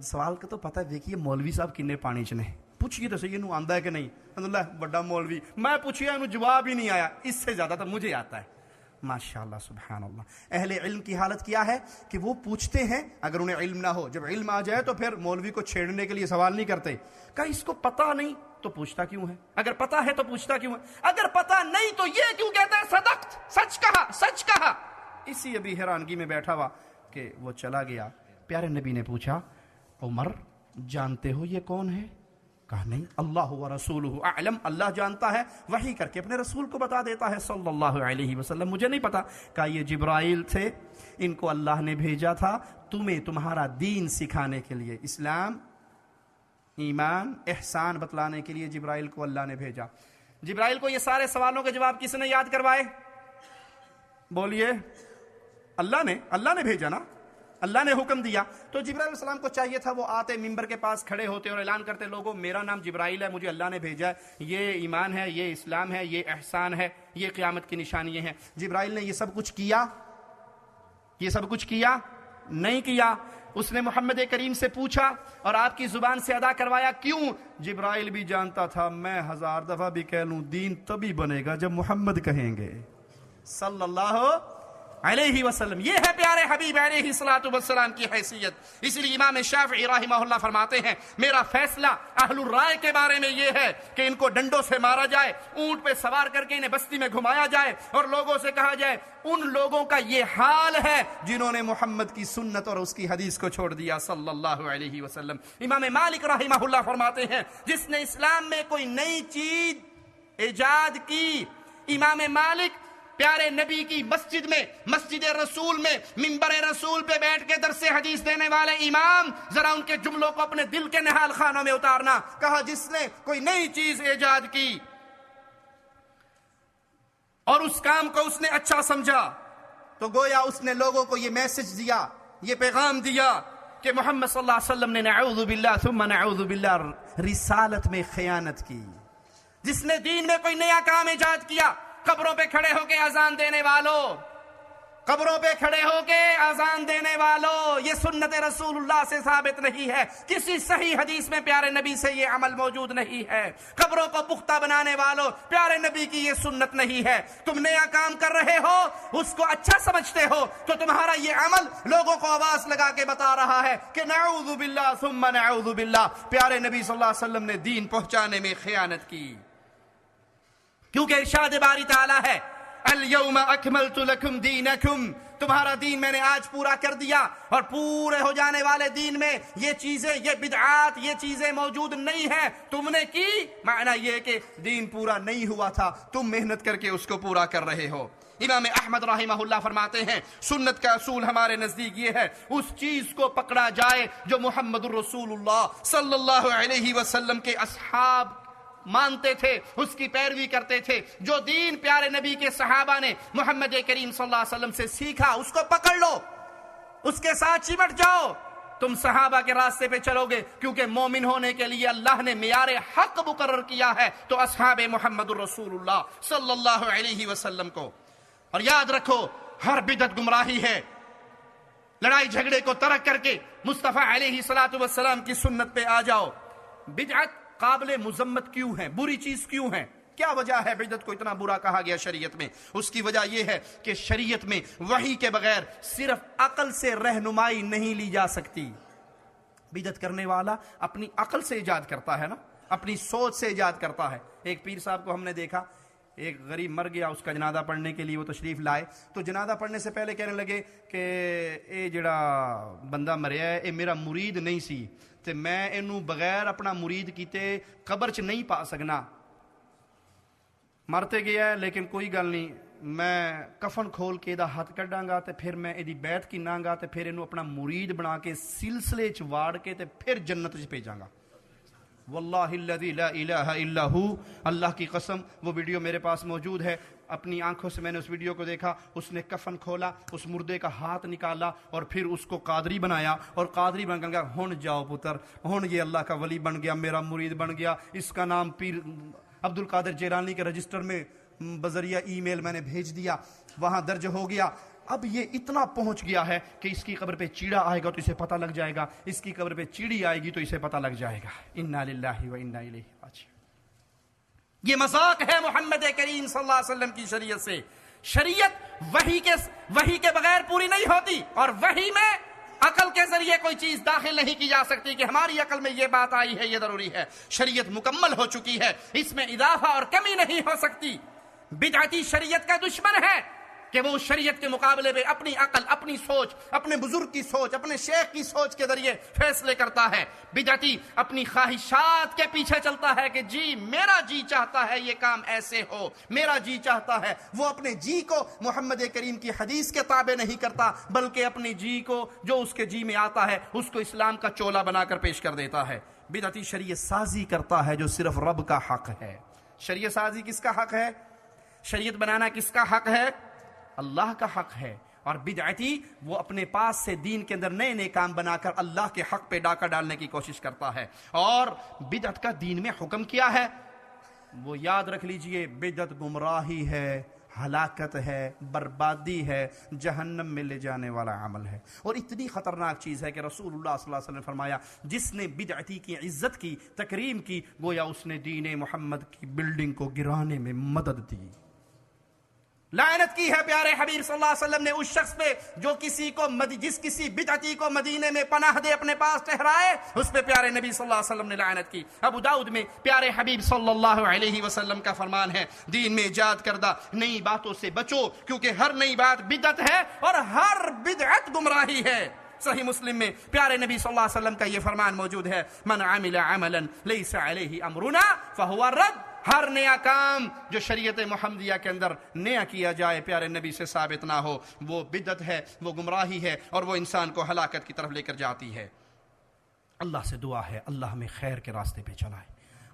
سوال کا تو پتا ہے، دیکھیے مولوی صاحب کنے پانی چنے، پوچھئے تو صحیح انہوں آندہ ہے کہ نہیں، اللہ بڑا مولوی، میں پوچھیا انہوں جواب ہی نہیں آیا، اس سے زیادہ تو مجھے آتا ہے۔ ماشاءاللہ سبحان اللہ۔ اہل علم کی حالت کیا ہے کہ وہ پوچھتے ہیں اگر انہیں علم نہ ہو، جب علم آ جائے تو پھر مولوی کو چھیڑنے کے لیے سوال نہیں کرتے، کہ اس کو پتا نہیں تو پوچھتا کیوں ہے، اگر پتا ہے تو پوچھتا کیوں ہے، اگر پتا نہیں تو یہ کیوں کہتا ہے صدقت، سچ کہا، سچ کہا۔ اسی ابھی حیرانگی میں بیٹھا ہوا کہ وہ چلا گیا، پیارے نبی نے پوچھا عمر جانتے ہو یہ کون ہے؟ کہا نہیں، اللہ و رسولہ اعلم، اللہ جانتا ہے، وحی کر کے اپنے رسول کو بتا دیتا ہے صلی اللہ علیہ وسلم، مجھے نہیں پتا۔ کہا یہ جبرائیل تھے، ان کو اللہ نے بھیجا تھا تمہیں تمہارا دین سکھانے کے لیے، اسلام، ایمان، احسان بتلانے کے لیے جبرائیل کو اللہ نے بھیجا۔ جبرائیل کو یہ سارے سوالوں کے جواب کس نے یاد کروائے؟ بولیے، اللہ نے بھیجا نا، اللہ نے حکم دیا۔ تو جبرائیل علیہ السلام کو چاہیے تھا وہ آتے منبر کے پاس کھڑے ہوتے اور اعلان کرتے لوگوں میرا نام جبرائیل ہے، مجھے اللہ نے بھیجا ہے، یہ ایمان ہے، یہ اسلام ہے، یہ احسان ہے، یہ قیامت کی نشانیاں ہیں۔ جبرائیل نے یہ سب کچھ کیا؟ یہ سب کچھ کیا؟ نہیں کیا۔ اس نے محمد کریم سے پوچھا اور آپ کی زبان سے ادا کروایا، کیوں؟ جبرائیل بھی جانتا تھا میں 1000 دفعہ بھی کہہ لوں دین تبھی بنے گا جب محمد کہیں گے صلی اللہ علیہ وسلم۔ یہ ہے پیارے حبیب علیہ الصلوۃ والسلام کی حیثیت۔ اس لیے امام شافعی رحمہ اللہ فرماتے ہیں میرا فیصلہ اہل الرائے کے بارے میں یہ ہے کہ ان کو ڈنڈوں سے مارا جائے، اونٹ پہ سوار کر کے انہیں بستی میں گھمایا جائے اور لوگوں سے کہا جائے ان لوگوں کا یہ حال ہے جنہوں نے محمد کی سنت اور اس کی حدیث کو چھوڑ دیا صلی اللہ علیہ وسلم۔ امام مالک رحمہ اللہ فرماتے ہیں جس نے اسلام میں کوئی نئی چیز ایجاد کی۔ امام مالک پیارے نبی کی مسجد میں، مسجد رسول میں، منبر رسول پہ بیٹھ کے درس حدیث دینے والے امام، ذرا ان کے جملوں کو اپنے دل کے نہال خانوں میں اتارنا۔ کہا جس نے کوئی نئی چیز ایجاد کی اور اس کام کو اس نے اچھا سمجھا تو گویا اس نے لوگوں کو یہ میسج دیا، یہ پیغام دیا کہ محمد صلی اللہ علیہ وسلم نے نعوذ باللہ ثم نعوذ باللہ رسالت میں خیانت کی۔ جس نے دین میں کوئی نیا کام ایجاد کیا، قبروں پہ کھڑے ہو کے اذان دینے والوں، قبروں پہ کھڑے ہو کے اذان دینے والوں، یہ سنت رسول اللہ سے ثابت نہیں ہے، کسی صحیح حدیث میں پیارے نبی سے یہ عمل موجود نہیں ہے۔ قبروں کو پختہ بنانے والوں، پیارے نبی کی یہ سنت نہیں ہے۔ تم نیا کام کر رہے ہو، اس کو اچھا سمجھتے ہو تو تمہارا یہ عمل لوگوں کو آواز لگا کے بتا رہا ہے کہ نعوذ باللہ ثم نعوذ باللہ، پیارے نبی صلی اللہ علیہ وسلم نے دین پہنچانے میں خیانت کی۔ کیونکہ ارشاد باری تعالیٰ ہے اليوم اکملت لکم دینکم، تمہارا دین میں نے آج پورا کر دیا، اور پورے ہو جانے والے دین میں یہ چیزیں، یہ بدعات، یہ چیزیں موجود نہیں ہیں۔ تم نے کی، معنی یہ کہ دین پورا نہیں ہوا تھا، تم محنت کر کے اس کو پورا کر رہے ہو۔ امام احمد رحمہ اللہ فرماتے ہیں سنت کا اصول ہمارے نزدیک یہ ہے، اس چیز کو پکڑا جائے جو محمد الرسول اللہ صلی اللہ علیہ وسلم کے اصحاب مانتے تھے، اس کی پیروی کرتے تھے۔ جو دین پیارے نبی کے صحابہ نے محمد کریم صلی اللہ علیہ وسلم سے سیکھا، اس کو پکڑ لو، اس کے ساتھ چمٹ جاؤ، تم صحابہ کے راستے پہ چلو گے۔ کیونکہ مومن ہونے کے لیے اللہ نے معیار حق مقرر کیا ہے تو اصحاب محمد الرسول اللہ صلی اللہ علیہ وسلم کو۔ اور یاد رکھو، ہر بدعت گمراہی ہے۔ لڑائی جھگڑے کو ترک کر کے مصطفیٰ علیہ السلام کی سنت پہ آ جاؤ۔ بدعت قابل مذمت کیوں ہے، بری چیز کیوں ہے؟ کیا وجہ ہے بدعت کو اتنا برا کہا گیا شریعت میں؟ اس کی وجہ یہ ہے کہ شریعت میں وحی کے بغیر صرف عقل سے رہنمائی نہیں لی جا سکتی۔ بدعت کرنے والا اپنی عقل سے ایجاد کرتا ہے نا، اپنی سوچ سے ایجاد کرتا ہے۔ ایک پیر صاحب کو ہم نے دیکھا، ایک غریب مر گیا، اس کا جنازہ پڑھنے کے لیے وہ تشریف لائے، تو جنازہ پڑھنے سے پہلے کہنے لگے کہ اے جڑا بندہ مریا ہے اے میرا مرید نہیں سی، تے میں اینو بغیر اپنا مرید کیتے قبر چ نہیں پا سکنا۔ مرتے گیا ہے لیکن کوئی گل نہیں، میں کفن کھول کے دا ہاتھ کڈاں گا تے پھر میں ایدی بیعت کیناں گا تے پھر اینو اپنا مرید بنا کے سلسلے چ واڑ کے تے پھر جنت چ بھیجاں گا۔ واللہ الذی لا الہ الا ہو، اللہ کی قسم وہ ویڈیو میرے پاس موجود ہے، اپنی آنکھوں سے میں نے اس ویڈیو کو دیکھا۔ اس نے کفن کھولا، اس مردے کا ہاتھ نکالا اور پھر اس کو قادری بنایا، اور قادری بن گیا، ہن جاؤ پتر، ہن یہ اللہ کا ولی بن گیا، میرا مرید بن گیا، اس کا نام پیر عبد القادر جیلانی کے رجسٹر میں بذریعہ ای میل میں نے بھیج دیا، وہاں درج ہو گیا۔ اب یہ اتنا پہنچ گیا ہے کہ اس کی قبر پہ چیڑا آئے گا تو اسے پتہ لگ جائے گا، اس کی قبر پہ چیڑی آئے گی تو اسے پتہ لگ جائے گا۔ انا للہ و انا الیہ راجعون۔ یہ مذاق ہے محمد کریم صلی اللہ علیہ وسلم کی شریعت سے۔ شریعت وحی کے بغیر پوری نہیں ہوتی، اور وحی میں عقل کے ذریعے کوئی چیز داخل نہیں کی جا سکتی کہ ہماری عقل میں یہ بات آئی ہے، یہ ضروری ہے۔ شریعت مکمل ہو چکی ہے، اس میں اضافہ اور کمی نہیں ہو سکتی۔ بدعتی شریعت کا دشمن ہے کہ وہ شریعت کے مقابلے میں اپنی عقل، اپنی سوچ، اپنے بزرگ کی سوچ، اپنے شیخ کی سوچ کے ذریعے فیصلے کرتا ہے۔ بدعتی اپنی خواہشات کے پیچھے چلتا ہے کہ جی میرا جی چاہتا ہے یہ کام ایسے ہو، میرا جی چاہتا ہے۔ وہ اپنے جی کو محمد کریم کی حدیث کے تابع نہیں کرتا، بلکہ اپنی جی کو جو اس کے جی میں آتا ہے اس کو اسلام کا چولا بنا کر پیش کر دیتا ہے۔ بدعتی شریعت سازی کرتا ہے جو صرف رب کا حق ہے۔ شریعت سازی کس کا حق ہے؟ شریعت بنانا کس کا حق ہے؟ اللہ کا حق ہے۔ اور بدعتی وہ اپنے پاس سے دین کے اندر نئے نئے کام بنا کر اللہ کے حق پہ ڈاکہ ڈالنے کی کوشش کرتا ہے۔ اور بدعت کا دین میں حکم کیا ہے وہ یاد رکھ لیجئے، بدعت گمراہی ہے، ہلاکت ہے، بربادی ہے، جہنم میں لے جانے والا عمل ہے، اور اتنی خطرناک چیز ہے کہ رسول اللہ صلی اللہ علیہ وسلم نے فرمایا جس نے بدعتی کی عزت کی، تکریم کی، گویا اس نے دین محمد کی بلڈنگ کو گرانے میں مدد دی۔ لعنت کی ہے پیارے حبیب صلی اللہ علیہ وسلم نے اس شخص پہ جو جس کسی بدعتی کو مدینے میں پناہ دے اپنے پاس ٹھہرائے، اس پہ پیارے نبی صلی اللہ علیہ وسلم نے لعنت کی۔ ابو داؤد میں پیارے حبیب صلی اللہ علیہ وسلم کا فرمان ہے، دین میں ایجاد کردہ نئی باتوں سے بچو، کیونکہ ہر نئی بات بدعت ہے اور ہر بدعت گمراہی ہے۔ صحیح مسلم میں پیارے نبی صلی اللہ علیہ وسلم کا یہ فرمان موجود ہے، من عمل عملا لیس علیہ امرنا فہو رد۔ ہر نیا کام جو شریعت محمدیہ کے اندر نیا کیا جائے پیارے نبی سے ثابت نہ ہو وہ بدعت ہے، وہ گمراہی ہے، اور وہ انسان کو ہلاکت کی طرف لے کر جاتی ہے۔ اللہ سے دعا ہے اللہ ہمیں خیر کے راستے پہ چلائے،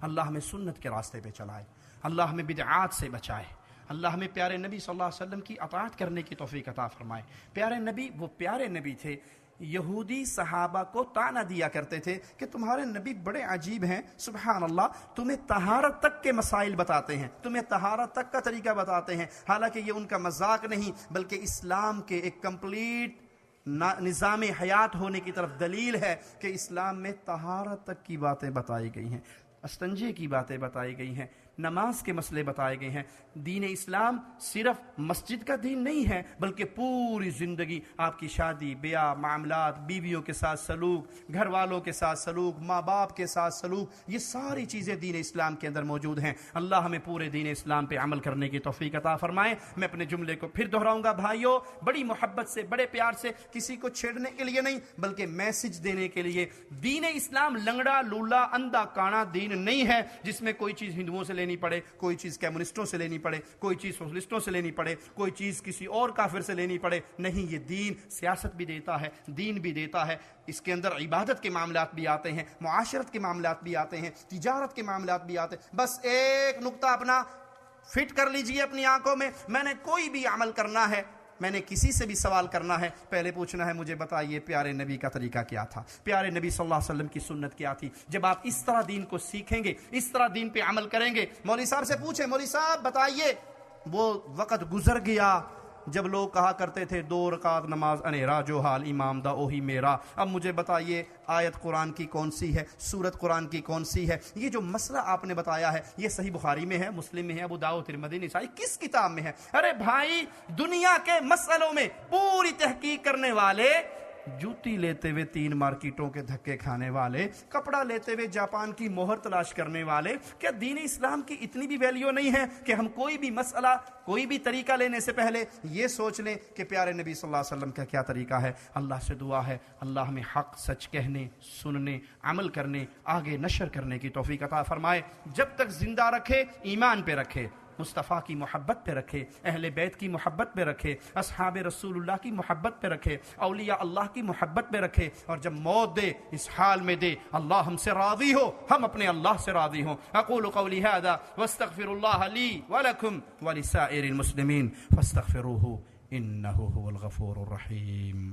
اللہ ہمیں سنت کے راستے پہ چلائے، اللہ ہمیں بدعات سے بچائے، اللہ ہمیں پیارے نبی صلی اللہ علیہ وسلم کی اطاعت کرنے کی توفیق عطا فرمائے۔ پیارے نبی وہ پیارے نبی تھے، یہودی صحابہ کو طعنہ دیا کرتے تھے کہ تمہارے نبی بڑے عجیب ہیں، سبحان اللہ، تمہیں طہارت تک کے مسائل بتاتے ہیں، تمہیں طہارت تک کا طریقہ بتاتے ہیں، حالانکہ یہ ان کا مذاق نہیں بلکہ اسلام کے ایک کمپلیٹ نظام حیات ہونے کی طرف دلیل ہے کہ اسلام میں طہارت تک کی باتیں بتائی گئی ہیں، استنجے کی باتیں بتائی گئی ہیں، نماز کے مسئلے بتائے گئے ہیں۔ دین اسلام صرف مسجد کا دین نہیں ہے بلکہ پوری زندگی آپ کی شادی بیاہ، معاملات، بیویوں کے ساتھ سلوک، گھر والوں کے ساتھ سلوک، ماں باپ کے ساتھ سلوک، یہ ساری چیزیں دین اسلام کے اندر موجود ہیں۔ اللہ ہمیں پورے دین اسلام پہ عمل کرنے کی توفیق عطا فرمائے۔ میں اپنے جملے کو پھر دہراؤں گا بھائیوں، بڑی محبت سے، بڑے پیار سے، کسی کو چھیڑنے کے لیے نہیں بلکہ میسج دینے کے لیے۔ دین اسلام لنگڑا لولا اندھا کانا دین نہیں ہے جس میں کوئی چیز ہندوؤں سے لینی پڑے، کوئی چیز کمیونسٹوں سے لینی پڑے، کوئی چیز سوشلسٹوں سے لینی پڑے، کوئی چیز کسی اور کافر سے لینی پڑے۔ نہیں، یہ دین سیاست بھی دیتا ہے، دین بھی دیتا ہے، اس کے اندر عبادت کے معاملات بھی آتے ہیں، معاشرت کے معاملات بھی آتے ہیں، تجارت کے معاملات بھی آتے ہیں۔ بس ایک نقطہ اپنا فٹ کر لیجئے اپنی آنکھوں میں، میں نے کوئی بھی عمل کرنا ہے، میں نے کسی سے بھی سوال کرنا ہے، پہلے پوچھنا ہے مجھے بتائیے پیارے نبی کا طریقہ کیا تھا، پیارے نبی صلی اللہ علیہ وسلم کی سنت کیا تھی۔ جب آپ اس طرح دین کو سیکھیں گے، اس طرح دین پہ عمل کریں گے، مولوی صاحب سے پوچھیں مولوی صاحب بتائیے، وہ وقت گزر گیا جب لوگ کہا کرتے تھے 2 رکعت نماز انیرا جو حال امام دا اوہی میرا۔ اب مجھے بتائیے آیت قرآن کی کون سی ہے، سورت قرآن کی کون سی ہے؟ یہ جو مسئلہ آپ نے بتایا ہے یہ صحیح بخاری میں ہے، مسلم میں ہے، ابو داؤد، ترمذی، نسائی، کس کتاب میں ہے؟ ارے بھائی، دنیا کے مسئلوں میں پوری تحقیق کرنے والے، جوتی لیتے ہوئے 3 مارکیٹوں کے دھکے کھانے والے، کپڑا لیتے ہوئے جاپان کی مہر تلاش کرنے والے، کیا دین اسلام کی اتنی بھی ویلیو نہیں ہے کہ ہم کوئی بھی مسئلہ، کوئی بھی طریقہ لینے سے پہلے یہ سوچ لیں کہ پیارے نبی صلی اللہ علیہ وسلم کا کیا طریقہ ہے؟ اللہ سے دعا ہے اللہ ہمیں حق سچ کہنے، سننے، عمل کرنے، آگے نشر کرنے کی توفیق عطا فرمائے۔ جب تک زندہ رکھے، ایمان پہ رکھے، مصطفیٰ کی محبت پہ رکھے، اہل بیت کی محبت پہ رکھے، اصحاب رسول اللہ کی محبت پہ رکھے، اولیاء اللہ کی محبت پہ رکھے، اور جب موت دے اس حال میں دے اللہ ہم سے راضی ہو، ہم اپنے اللہ سے راضی ہوں۔ اقول قولی هذا واستغفر الله لي ولكم ولسائر المسلمين فاستغفروه انه هو الغفور الرحيم۔